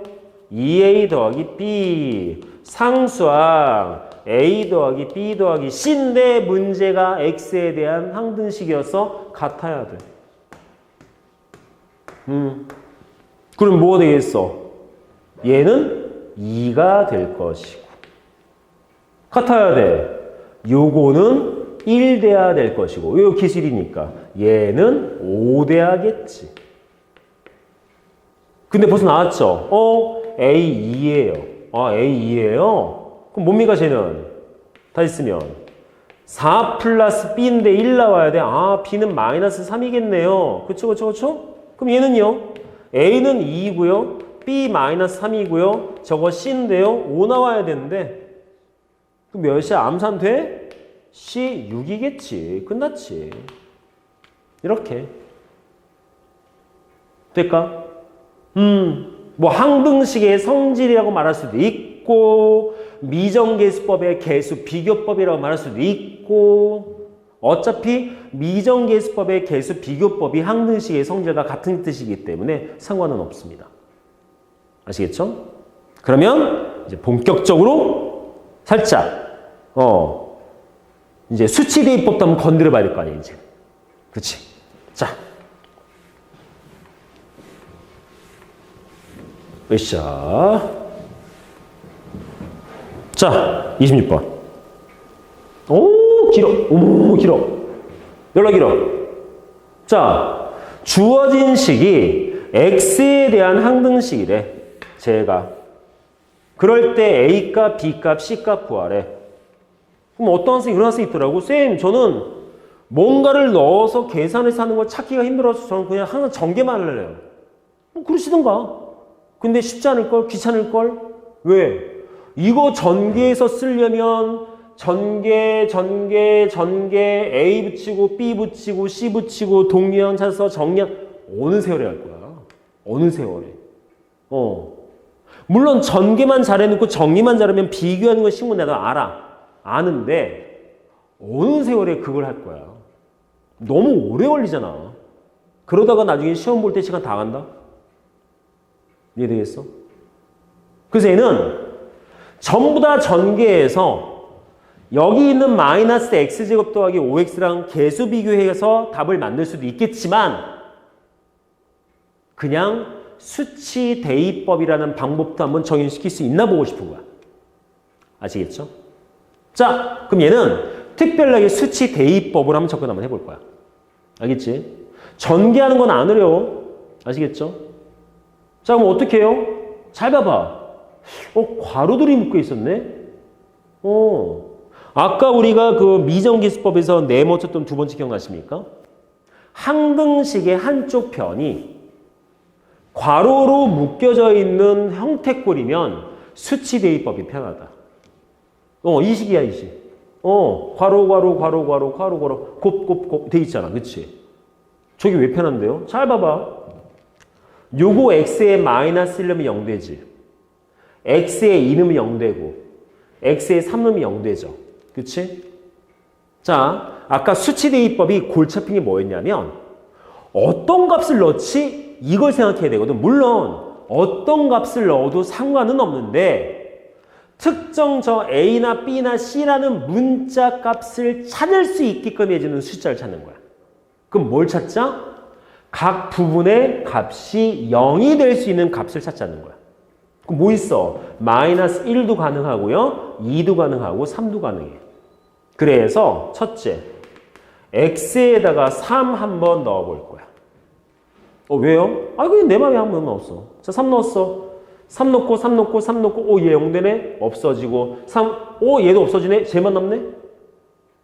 2a 더하기 b 상수항 a 더하기 b 더하기 c인데 문제가 x에 대한 항등식이어서 같아야 돼. 그럼 뭐가 되겠어? 얘는 2가 될 것이고 같아야 돼. 요거는 1 돼야 될 것이고 요 기술이니까 얘는 5 돼야겠지. 근데 벌써 나왔죠? A2예요. A2예요? 그럼 뭡니까 쟤는? 다 있으면 4 플러스 B인데 1 나와야 돼. B는 마이너스 3이겠네요. 그쵸, 그쵸, 그쵸? 그럼 얘는요? A는 2이고요. B 마이너스 3이고요. 저거 C인데요. 5 나와야 되는데 그럼 몇이야? 암산 돼? C 6이겠지. 끝났지. 이렇게. 될까? 뭐 항등식의 성질이라고 말할 수도 있고 미정계수법의 계수 비교법이라고 말할 수도 있고 어차피 미정계수법의 계수 비교법이 항등식의 성질과 같은 뜻이기 때문에 상관은 없습니다. 아시겠죠? 그러면 이제 본격적으로 살짝 이제 수치 대입법도 한번 건드려 봐야 될 거 아니야, 이제. 그치? 자. 으쌰. 자, 26번. 오, 길어. 오, 길어. 연락 길어. 자, 주어진 식이 x에 대한 항등식이래. 제가. 그럴 때 a값, b값, c값 구하래. 그럼 어떤 학생이 이런 학생이 있더라고. 쌤, 저는 뭔가를 넣어서 계산해서 하는 걸 찾기가 힘들어서 저는 그냥 항상 전개만 할래요. 뭐 그러시던가. 근데 쉽지 않을걸? 귀찮을걸? 왜? 이거 전개해서 쓰려면 전개, A 붙이고 B 붙이고 C 붙이고 동류형 찾아서 정리한 어느 세월에 할 거야? 어느 세월에? 물론 전개만 잘해놓고 정리만 잘하면 비교하는 건 쉬운 건 나도 알아. 아는데 어느 세월에 그걸 할 거야? 너무 오래 걸리잖아. 그러다가 나중에 시험 볼 때 시간 다 간다? 이해되겠어? 그래서 얘는 전부 다 전개해서 여기 있는 마이너스 x제곱 더하기 5x랑 개수 비교해서 답을 만들 수도 있겠지만 그냥 수치 대입법이라는 방법도 한번 적용시킬 수 있나 보고 싶은 거야. 아시겠죠? 자, 그럼 얘는 특별하게 수치 대입법으로 한번 접근 한번 해볼 거야. 알겠지? 전개하는 건 안 어려워. 아시겠죠? 자, 그럼 어떻게 해요? 잘 봐봐. 괄호들이 묶여 있었네? 아까 우리가 그 미정기수법에서 내모쳤던 두 번째 기억나십니까? 항등식의 한쪽 편이 괄호로 묶여져 있는 형태꼴이면 수치 대입법이 편하다. 이 식이야, 이 식. 괄호, 곱 돼 있잖아. 그치? 저게 왜 편한데요? 잘 봐봐. 요거 x에 마이너스 1 넣으면 0 되지. x에 2 넣으면 0 되고 x에 3 넣으면 0 되죠. 그치? 자, 아까 수치 대입법이 골치 아픈 게 뭐였냐면 어떤 값을 넣지? 이걸 생각해야 되거든. 물론 어떤 값을 넣어도 상관은 없는데 특정 저 A나 B나 C라는 문자 값을 찾을 수 있게끔 해주는 숫자를 찾는 거야. 그럼 뭘 찾자? 각 부분의 값이 0이 될 수 있는 값을 찾자는 거야. 그럼 뭐 있어? 마이너스 1도 가능하고요. 2도 가능하고 3도 가능해. 그래서 첫째, x에다가 3 한번 넣어볼 거야. 왜요? 그냥 내 맘에 한번 넣었어. 자, 3 넣었어. 3 넣고 3 넣고 3 넣고 얘 0 되네? 없어지고 3, 얘도 없어지네? 쟤만 남네?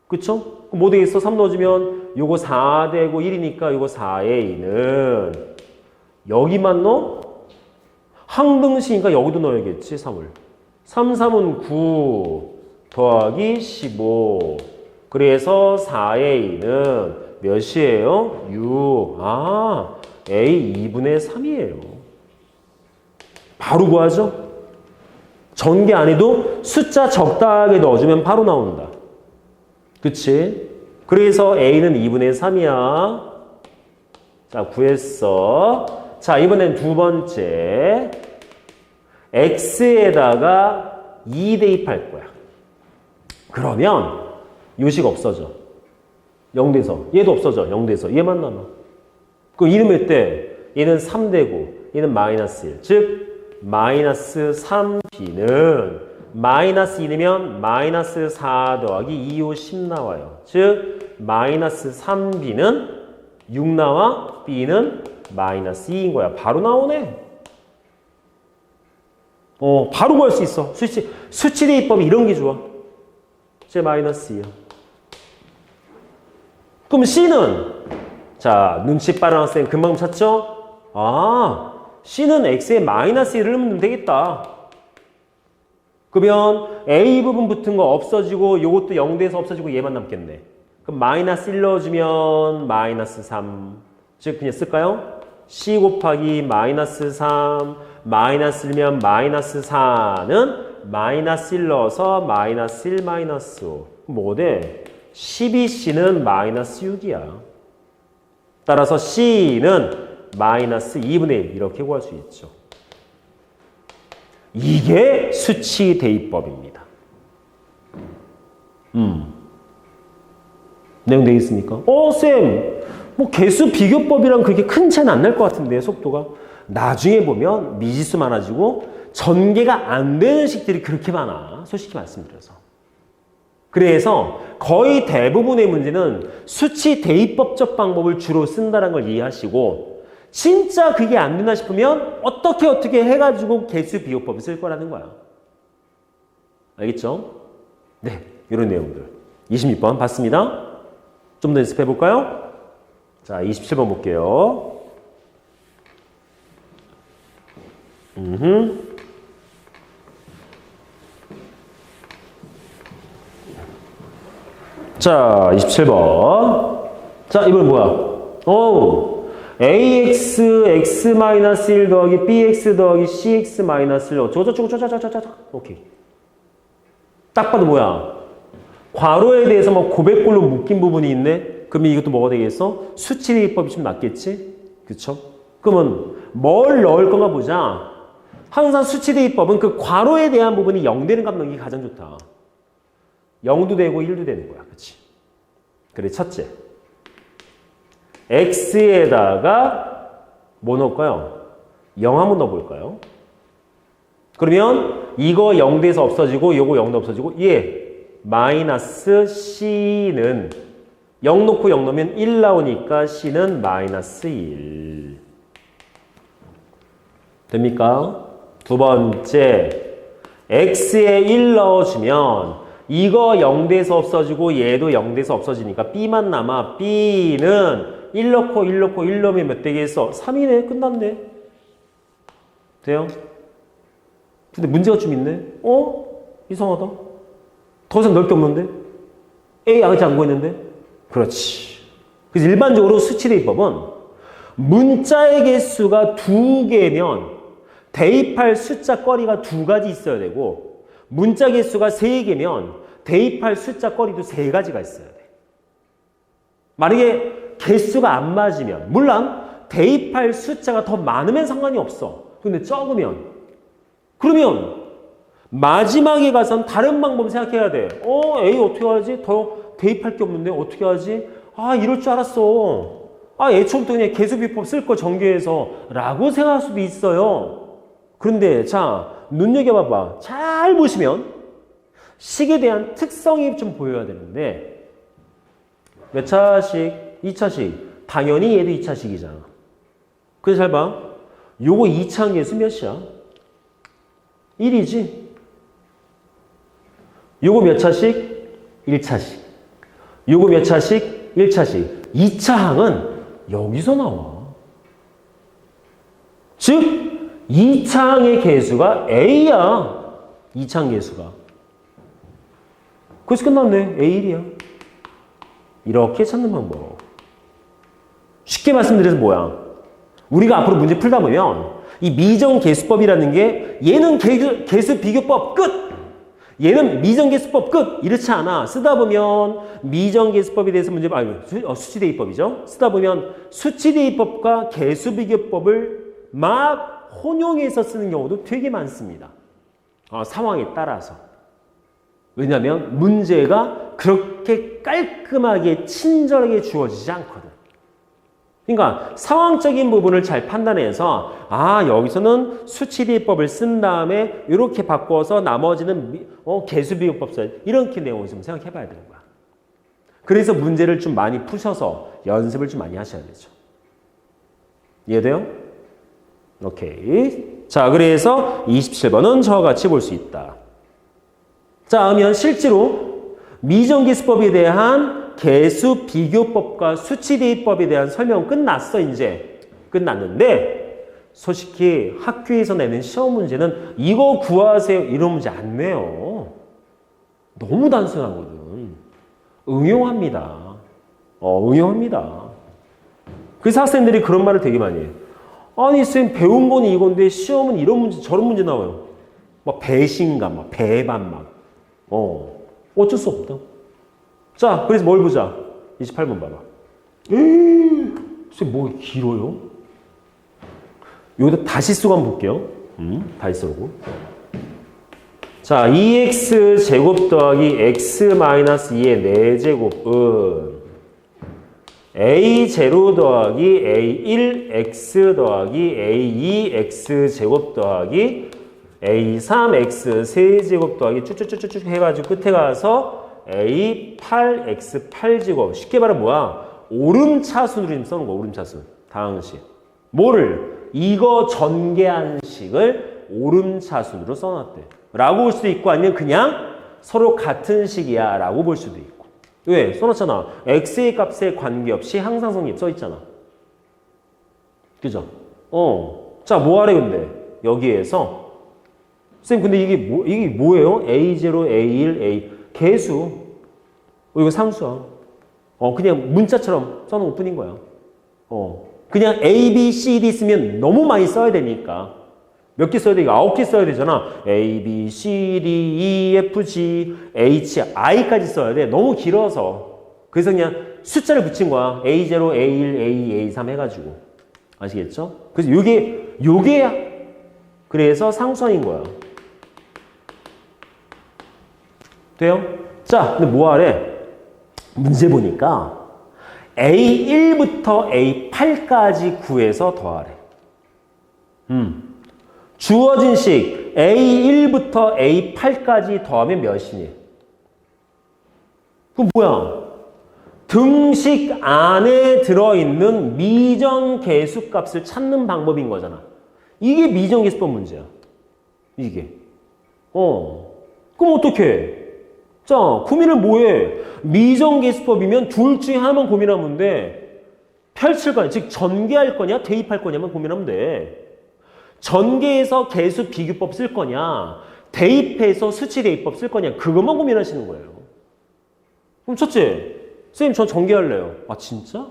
그쵸? 그럼 뭐 되겠어? 3 넣어주면 요거 4 되고 1이니까 요거 4에 2는 여기만 넣어? 항등식이니까 여기도 넣어야겠지, 3을. 3, 3은 9 더하기 15. 그래서 4의 2는 몇이에요? 6. A 2분의 3이에요. 바로 구하죠? 전개 안 해도 숫자 적당하게 넣어주면 바로 나온다. 그치? 그래서 A는 2분의 3이야. 자, 구했어. 자, 이번엔 두 번째. X에다가 2 대입할 거야. 그러면 요식 없어져. 0 돼서. 얘도 없어져. 0 돼서. 얘만 남아. 그럼 이름 몇 대? 얘는 3 되고 얘는 마이너스 1. 즉 마이너스 3b는 마이너스 2면 마이너스 4 더하기 2, 5, 10 나와요. 즉 마이너스 3b는 6 나와 b는 마이너스 2인 거야. 바로 나오네. 바로 구할 수 있어. 수치 대입법이 이런 게 좋아. 제 마이너스 2야. 그럼 C는 자, 눈치 빠른 학생 금방 찾죠? C는 X에 마이너스 1을 넣으면 되겠다. 그러면 A 부분 붙은 거 없어지고 요것도 0 돼서 없어지고 얘만 남겠네. 그럼 마이너스 1 넣어주면 마이너스 3. 즉 그냥 쓸까요? C 곱하기 마이너스 3 마이너스 1면 마이너스 4는 마이너스 1 넣어서 마이너스 1 마이너스 5. 뭐 돼? 12C는 마이너스 6이야. 따라서 C는 마이너스 2분의 1 이렇게 구할 수 있죠. 이게 수치 대입법입니다. 내용 되겠습니까? 쌤, 뭐 개수 비교법이랑 그렇게 큰 차이는 안 날 것 같은데, 속도가. 나중에 보면 미지수 많아지고 전개가 안 되는 식들이 그렇게 많아. 솔직히 말씀드려서. 그래서 거의 대부분의 문제는 수치 대입법적 방법을 주로 쓴다는 걸 이해하시고, 진짜 그게 안 된다 싶으면 어떻게 해가지고 개수 비교법을 쓸 거라는 거야. 알겠죠? 네, 이런 내용들. 26번 봤습니다. 좀 더 연습해 볼까요? 자, 27번 볼게요. 자, 27번. 자, 이번 뭐야? ax, x-1 더하기 bx 더하기 cx-1 저저저저저저저저 오케이. 딱 봐도 뭐야? 괄호에 대해서 뭐 고백골로 묶인 부분이 있네? 그러면 이것도 뭐가 되겠어? 수치 대입법이 좀 낫겠지? 그쵸? 그러면 뭘 넣을 건가 보자. 항상 수치 대입법은 그 괄호에 대한 부분이 0 되는 값 넣는 게 가장 좋다. 0도 되고 1도 되는 거야. 그치? 그래, 첫째. x에다가 뭐 넣을까요? 0 한번 넣어볼까요? 그러면 이거 0 돼서 없어지고 요거 0도 없어지고 마이너스 c는 0 놓고 0 넣으면 1 나오니까 c는 마이너스 1. 됩니까? 두 번째, x에 1 넣어주면 이거 0 돼서 없어지고 얘도 0 돼서 없어지니까 b만 남아. b는 1 넣고 1 넣고 1 넣으면 몇 되겠어? 3이네. 끝났네. 돼요? 근데 문제가 좀 있네. 이상하다. 더 이상 넣을 게 없는데? A 아직 안 구했는데? 그렇지. 그래서 일반적으로 수치 대입법은 문자의 개수가 2개면 대입할 숫자 거리가 2가지 있어야 되고, 문자 개수가 3개면 대입할 숫자 거리도 3가지가 있어야 돼. 만약에 개수가 안 맞으면, 물론 대입할 숫자가 더 많으면 상관이 없어. 근데 적으면, 그러면 마지막에 가서는 다른 방법 생각해야 돼. A 어떻게 하지? 더 대입할 게 없는데 어떻게 하지? 이럴 줄 알았어. 애초부터 그냥 개수비법 쓸 거 전개해서 라고 생각할 수도 있어요. 그런데 자, 눈여겨봐봐. 잘 보시면 식에 대한 특성이 좀 보여야 되는데, 몇 차식? 2차식. 당연히 얘도 2차식이잖아. 그래서 잘 봐. 요거 2차 계수 몇이야? 1이지. 요거 몇 차식? 1차식. 요거 몇 차식? 1차식. 2차 항은 여기서 나와. 즉 2차 항의 개수가 A야. 2차 항 개수가. 그래서 끝났네. A1이야. 이렇게 찾는 방법. 쉽게 말씀드려서 뭐야? 우리가 앞으로 문제 풀다 보면 이 미정계수법이라는 게 얘는 개수 비교법 끝! 얘는 미정계수법 끝! 이렇지 않아. 쓰다 보면 미정계수법에 대해서 문제, 수치대입법이죠. 쓰다 보면 수치대입법과 개수비교법을 막 혼용해서 쓰는 경우도 되게 많습니다. 상황에 따라서. 왜냐하면 문제가 그렇게 깔끔하게 친절하게 주어지지 않거든. 그러니까 상황적인 부분을 잘 판단해서 여기서는 수치대입법을 쓴 다음에 이렇게 바꿔서 나머지는 개수비교법 써야 돼. 이렇게 내용을 좀 생각해 봐야 되는 거야. 그래서 문제를 좀 많이 푸셔서 연습을 좀 많이 하셔야 되죠. 이해돼요? 오케이. 자, 그래서 27번은 저와 같이 볼 수 있다. 자, 그러면 실제로 미정계수법에 대한 개수 비교법과 수치 대입법에 대한 설명 끝났어. 이제 끝났는데 솔직히 학교에서 내는 시험 문제는 이거 구하세요 이런 문제 안 내요. 너무 단순하거든. 응용합니다. 응용합니다. 그래서 학생들이 그런 말을 되게 많이 해요. 아니 쌤 배운 건 이건데 시험은 이런 문제 저런 문제 나와요. 막 배신감, 막 배반 막. 어쩔 수 없다. 자, 그래서 뭘 보자. 28번 봐봐. 쌤 뭐 길어요? 여기다 다시수가 한번 볼게요. 다시수고. 자, 2x 제곱 더하기 x 마이너스 2의 4제곱은 A0 더하기 A1X 더하기 A2X 제곱 더하기 A3X 세제곱 더하기 쭉쭉쭉쭉 해가지고 끝에 가서 A8X 8제곱. 쉽게 말하면 뭐야? 오름차순으로 지금 써놓은 거, 오름차순. 다항식. 뭐를? 이거 전개한 식을 오름차순으로 써놨대. 라고 볼 수도 있고 아니면 그냥 서로 같은 식이야 라고 볼 수도 있고. 왜? 써놨잖아. x의 값에 관계없이 항상성립 써있잖아. 그죠? 자, 뭐 하래 근데? 여기에서 쌤 근데 이게 뭐예요? A0, A1, A 개수. 이거 상수야. 그냥 문자처럼 써놓은 것 뿐인 거야. 그냥 A, B, C, D 쓰면 너무 많이 써야 되니까. 몇 개 써야 돼? 9개 써야 되잖아. A, B, C, D, E, F, G, H, I까지 써야 돼. 너무 길어서. 그래서 그냥 숫자를 붙인 거야. A0, A1, A2, A3 해가지고. 아시겠죠? 그래서 요게 그래서 상수항인 거야. 돼요? 자, 근데 뭐 하래? 문제 보니까 A1부터 A8까지 구해서 더하래. 주어진 식 A1부터 A8까지 더하면 몇이니? 그럼 뭐야? 등식 안에 들어있는 미정계수값을 찾는 방법인 거잖아. 이게 미정계수법 문제야. 이게. 그럼 어떡해? 자, 고민을 뭐해? 미정계수법이면 둘 중에 하나만 고민하면 돼. 펼칠 거냐, 즉 전개할 거냐, 대입할 거냐만 고민하면 돼. 전개해서 계수 비교법 쓸 거냐, 대입해서 수치 대입법 쓸 거냐, 그것만 고민하시는 거예요. 그럼 첫째, 선생님 저 전개할래요. 아 진짜?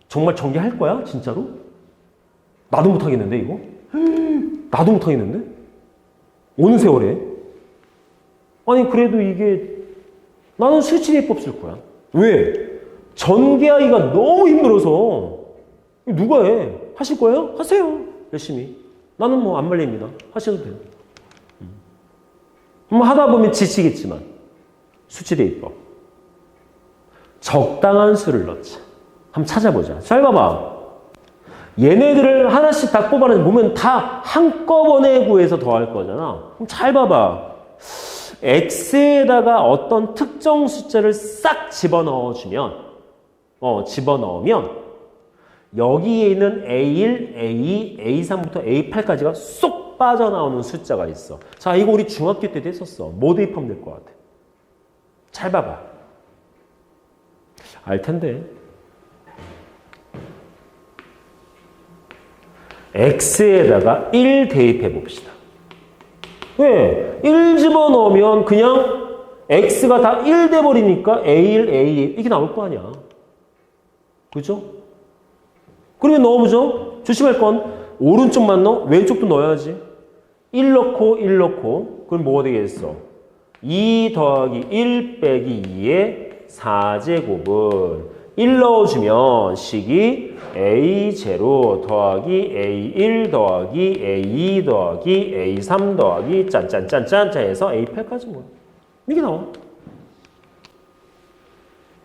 정말 전개할 거야? 진짜로? 나도 못하겠는데 이거? 나도 못하겠는데? 어느 세월에? 아니 그래도 이게 나는 수치 대입법 쓸 거야. 왜? 전개하기가 너무 힘들어서. 누가 해? 하실 거예요? 하세요. 열심히. 나는 뭐 안 말립니다. 하셔도 돼요. 하다 보면 지치겠지만. 수치 대입법. 적당한 수를 넣자. 한번 찾아보자. 잘 봐봐. 얘네들을 하나씩 다 뽑아내서 보면 다 한꺼번에 구해서 더할 거잖아. 그럼 잘 봐봐. x에다가 어떤 특정 숫자를 싹 집어넣어주면, 집어넣으면 여기에 있는 A1, A2, A3부터 A8까지가 쏙 빠져나오는 숫자가 있어. 자, 이거 우리 중학교 때도 했었어. 뭐 대입하면 될 것 같아? 잘 봐봐. 알 텐데. x에다가 1 대입해 봅시다. 왜? 1 집어넣으면 그냥 x가 다 1 돼버리니까 A1, A2 이게 나올 거 아니야. 그죠? 그러면 넣어보죠. 조심할 건 오른쪽만 넣어? 왼쪽도 넣어야지. 1 넣고 1 넣고 그럼 뭐가 되겠어? 2 더하기 1 빼기 2의 4제곱을 1 넣어주면 식이 A0 더하기 A1 더하기 A2 더하기 A3 더하기 짠짠짠짠 해서 A8까지 뭐야. 이게 나와.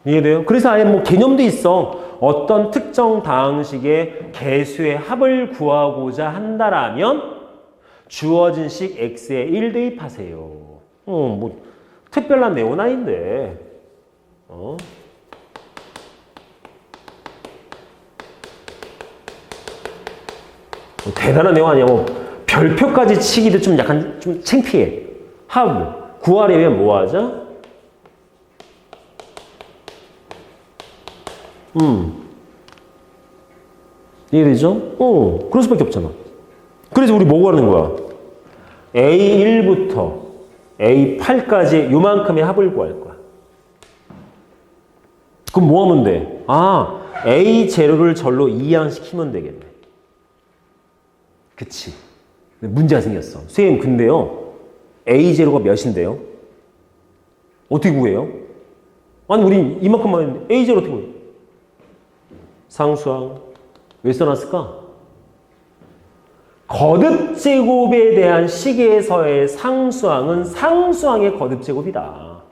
이해돼요? 그래서 아예 뭐 개념도 있어. 어떤 특정 다항식의 개수의 합을 구하고자 한다라면 주어진 식 x에 1 대입하세요. 뭐 특별한 내용은 아닌데. 뭐 대단한 내용 아니야. 뭐 별표까지 치기도 좀 약간 좀 창피해. 합을 구하려면 뭐 하자? 이해되죠? 그럴 수밖에 없잖아. 그래서 우리 뭐 구하는 거야? A1부터 A8까지 요만큼의 합을 구할 거야. 그럼 뭐 하면 돼? 아, A0를 절로 이항시키면 되겠네. 그치. 문제가 생겼어. 선생님, 근데요, A0가 몇인데요? 어떻게 구해요? 아니, 우린 이만큼만 했는데, A0 어떻게 구해요? 상수항. 왜 써놨을까? 거듭제곱에 대한 식에서의 상수항은 상수항의 거듭제곱이다.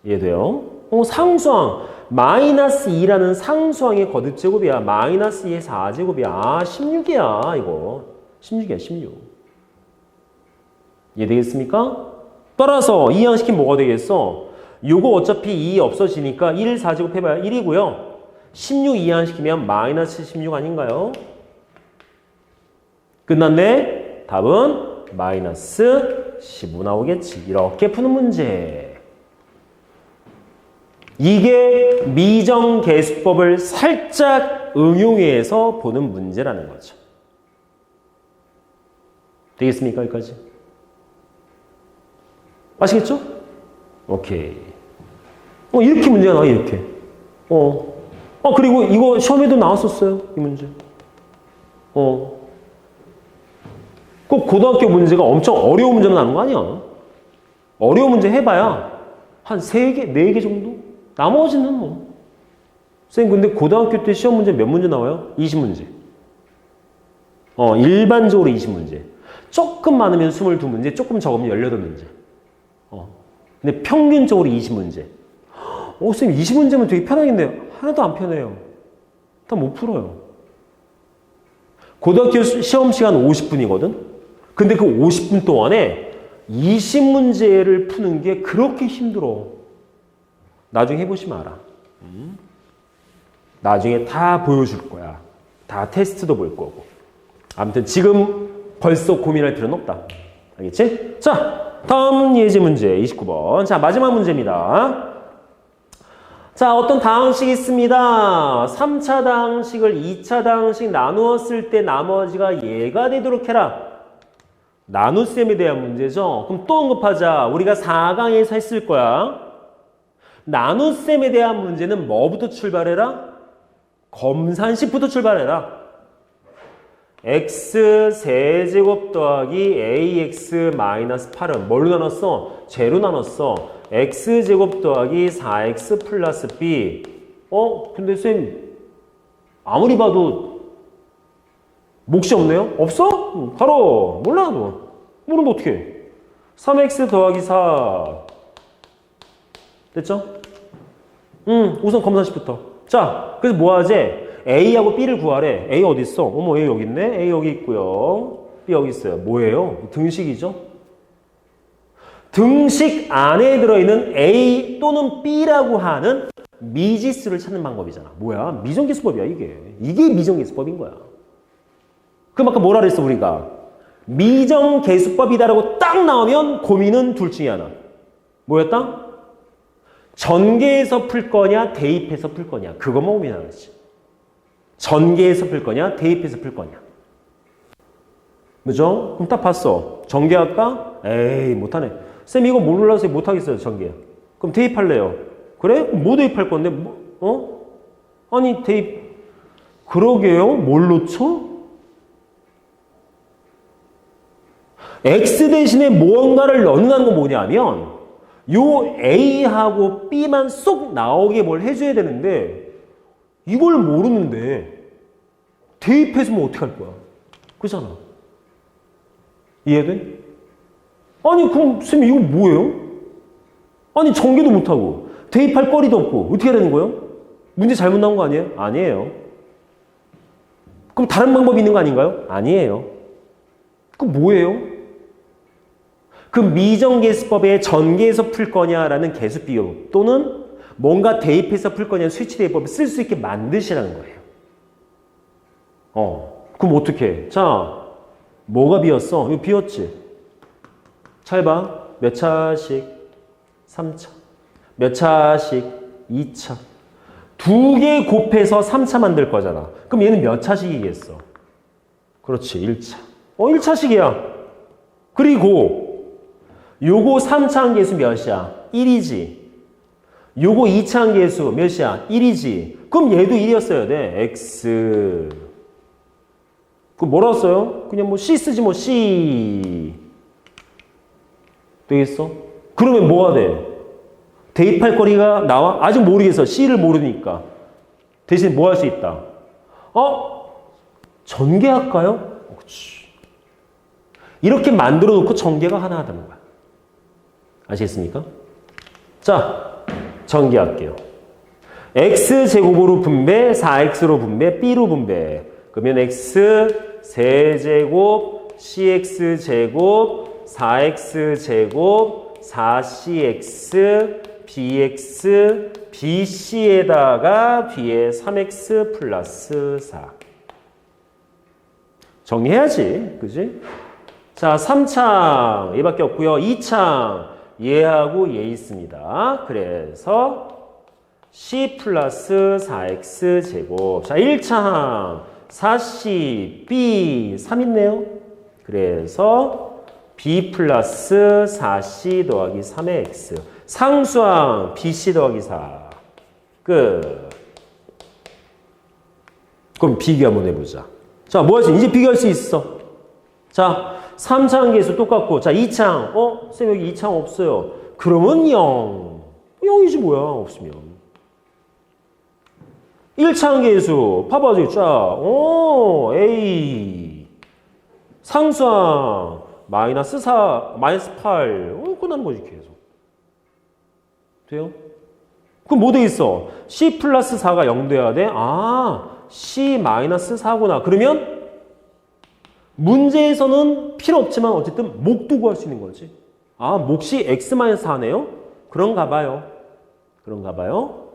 이해돼요? 상수항. 마이너스 2라는 상수항의 거듭제곱이야. 마이너스 2의 4제곱이야. 아, 16이야, 이거. 16이야, 16. 이해되겠습니까? 따라서 이항시키면 뭐가 되겠어? 요거 어차피 2 없어지니까 1 4제곱 해봐야 1이고요. 16 이항시키면 마이너스 16 아닌가요? 끝났네? 답은 마이너스 15 나오겠지. 이렇게 푸는 문제. 이게 미정계수법을 살짝 응용해서 보는 문제라는 거죠. 되겠습니까? 여기까지? 아시겠죠? 오케이. 이렇게 문제가 나와, 이렇게. 그리고 이거 시험에도 나왔었어요, 이 문제. 꼭 고등학교 문제가 엄청 어려운 문제는 나는 거 아니야. 어려운 문제 해봐야 한 3개, 4개 정도? 나머지는 뭐. 선생님, 근데 고등학교 때 시험 문제 몇 문제 나와요? 20문제. 일반적으로 20문제. 조금 많으면 22문제, 조금 적으면 18문제. 근데 평균적으로 20문제. 선생님, 20문제면 되게 편하겠네요. 하나도 안 편해요. 다 못 풀어요. 고등학교 시험 시간 50분이거든? 근데 그 50분 동안에 20문제를 푸는 게 그렇게 힘들어. 나중에 해보시면 알아. 나중에 다 보여줄 거야. 다 테스트도 볼 거고. 아무튼 지금 벌써 고민할 필요는 없다. 알겠지? 자, 다음 예제 문제 29번. 자, 마지막 문제입니다. 자, 어떤 다항식이 있습니다. 3차 다항식을 2차 다항식 나누었을 때 나머지가 얘가 되도록 해라. 나눗셈에 대한 문제죠. 그럼 또 언급하자. 우리가 4강에서 했을 거야. 나눗셈에 대한 문제는 뭐부터 출발해라? 검산식부터 출발해라. x 세제곱 더하기 ax 마이너스 8은 뭘로 나눴어? 제로 나눴어. x제곱 더하기 4x 플러스 b. 근데 쌤 아무리 봐도 몫이 없네요? 없어? 바로 몰라도. 모르면 어떻게 해? 3x 더하기 4. 됐죠? 우선 검산식부터. 자, 그래서 뭐 하지? A하고 B를 구하래. A 어디 있어? 어머, A 여기 있네. A 여기 있고요. B 여기 있어요. 뭐예요? 등식이죠? 등식 안에 들어있는 A 또는 B라고 하는 미지수를 찾는 방법이잖아. 뭐야? 미정계수법이야, 이게. 이게 미정계수법인 거야. 그럼 아까 뭐라 그랬어, 우리가? 미정계수법이다라고 딱 나오면 고민은 둘 중에 하나. 뭐였다? 전개해서 풀 거냐, 대입해서 풀 거냐. 그것만 고민하는 거지. 전개해서 풀 거냐, 대입해서 풀 거냐. 그죠? 그럼 딱 봤어. 전개할까? 에이, 못하네. 쌤, 이거 몰라서 못하겠어요, 전개. 그럼 대입할래요. 그래? 뭐 대입할 건데? 아니, 대입. 그러게요? 뭘로 쳐? X 대신에 무언가를 넣는다는 건 뭐냐면, 요 A하고 B만 쏙 나오게 뭘 해줘야 되는데, 이걸 모르는데, 대입해주면 어떻게 할 거야? 그잖아. 이해돼? 아니, 그럼, 쌤, 이거 뭐예요? 아니, 전개도 못하고, 대입할 거리도 없고, 어떻게 해야 되는 거예요? 문제 잘못 나온 거 아니에요? 아니에요. 그럼 다른 방법이 있는 거 아닌가요? 아니에요. 그럼 뭐예요? 그 미정계수법의 전개해서 풀 거냐라는 계수비율 또는 뭔가 대입해서 풀 거냐는 스위치 대입법을 쓸 수 있게 만드시라는 거예요. 그럼 어떻게 해? 자, 뭐가 비었어? 이거 비었지? 잘 봐. 몇 차씩? 3차. 몇 차씩? 2차. 2개 곱해서 3차 만들 거잖아. 그럼 얘는 몇 차씩이겠어? 그렇지, 1차. 1차씩이야. 그리고 요거 3차 한계수 몇이야? 1이지. 요거 2차 한계수 몇이야? 1이지. 그럼 얘도 1이었어야 돼. X. 그럼 뭐라 써요? 그냥 뭐 C 쓰지 뭐 C. 되겠어? 그러면 뭐가 돼? 대입할 거리가 나와? 아직 모르겠어. C를 모르니까. 대신 뭐 할 수 있다? 전개할까요? 그렇지. 이렇게 만들어 놓고 전개가 하나 하다는 거야. 아시겠습니까? 자, 전개할게요. x제곱으로 분배, 4x로 분배, b로 분배. 그러면 x 세제곱, cx제곱, 4x제곱, 4cx, bx, bc에다가 뒤에 3x 플러스 4. 정리해야지. 그지? 자, 3창 얘밖에 없고요. 2창 얘하고 얘 있습니다. 그래서 c 플러스 4x 제곱. 자, 1창 4c, b 3 있네요. 그래서 b 플러스 4c 더하기 3의 x. 상수항 bc 더하기 4. 끝. 그럼 비교 한번 해보자. 자, 뭐 하지? 이제 비교할 수 있어. 자, 3창 계수 똑같고. 자, 2창. 쌤 여기 2창 없어요. 그러면 0. 0이지 뭐야, 없으면. 1창 계수. 봐봐, 저기 쫙. A. 상수항. 마이너스 4, 마이너스 8. 끝나는 거지, 계속. 돼요? 그럼 뭐 돼 있어? C 플러스 4가 0 돼야 돼? C 마이너스 4구나. 그러면 문제에서는 필요 없지만 어쨌든 목도 구할 수 있는 거지. 몫이 x 마이너스 4네요? 그런가 봐요. 그런가 봐요.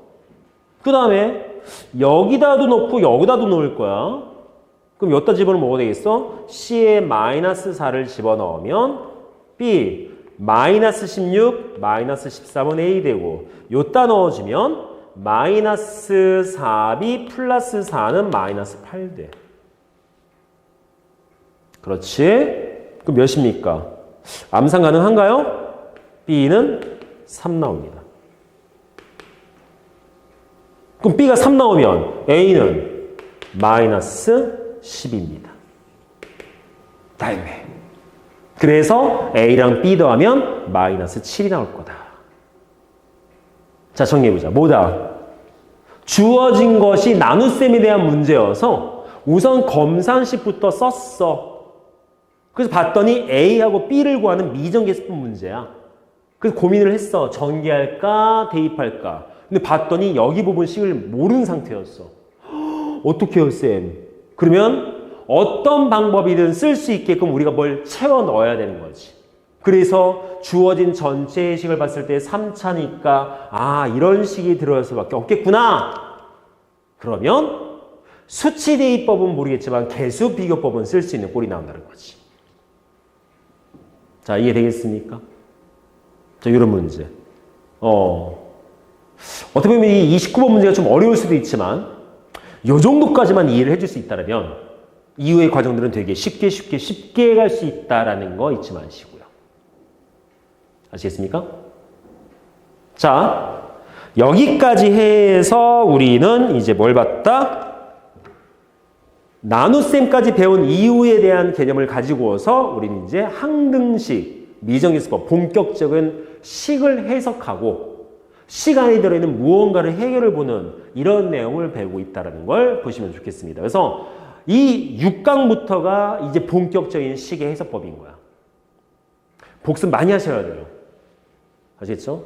그 다음에 여기다도 넣고 여기다도 넣을 거야. 그럼 여기다 집어넣으면 뭐가 되겠어? C에 마이너스 4를 집어넣으면 B 마이너스 16, 마이너스 13은 A 되고 여기다 넣어주면 마이너스 4B 플러스 4는 마이너스 8 돼. 그렇지? 그럼 몇입니까? 암산 가능한가요? B는 3 나옵니다. 그럼 B가 3 나오면 A는 마이너스 10입니다. 다음에 그래서 A랑 B 더하면 마이너스 7이 나올 거다. 자, 정리해보자. 뭐다? 주어진 것이 나눗셈에 대한 문제여서 우선 검산식부터 썼어. 그래서 봤더니 A하고 B를 구하는 미정계수법 문제야. 그래서 고민을 했어. 전개할까? 대입할까? 근데 봤더니 여기 부분 식을 모르는 상태였어. 어떻게 해요, 쌤? 그러면 어떤 방법이든 쓸 수 있게끔 우리가 뭘 채워 넣어야 되는 거지. 그래서 주어진 전체 식을 봤을 때 3차니까 이런 식이 들어갈 수밖에 없겠구나. 그러면 수치 대입법은 모르겠지만 개수 비교법은 쓸 수 있는 꼴이 나온다는 거지. 자, 이해되겠습니까? 자, 이런 문제. 어떻게 보면 이 29번 문제가 좀 어려울 수도 있지만 이 정도까지만 이해를 해줄 수 있다면 이후의 과정들은 되게 쉽게 갈 수 있다라는 거 잊지 마시고요. 아시겠습니까? 자, 여기까지 해서 우리는 이제 뭘 봤다? 나눗셈까지 배운 이유에 대한 개념을 가지고서 우리는 이제 항등식, 미정계수법, 본격적인 식을 해석하고 식 안에 들어있는 무언가를 해결을 보는 이런 내용을 배우고 있다는 걸 보시면 좋겠습니다. 그래서 이 6강부터가 이제 본격적인 식의 해석법인 거야. 복습 많이 하셔야 돼요. 아시겠죠?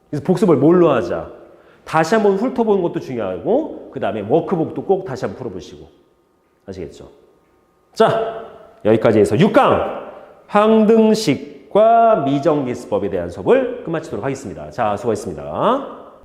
그래서 복습을 뭘로 하자? 다시 한번 훑어보는 것도 중요하고 그 다음에 워크북도 꼭 다시 한번 풀어보시고. 아시겠죠? 자, 여기까지 해서 6강 항등식과 미정계수법에 대한 수업을 끝마치도록 하겠습니다. 자, 수고하셨습니다.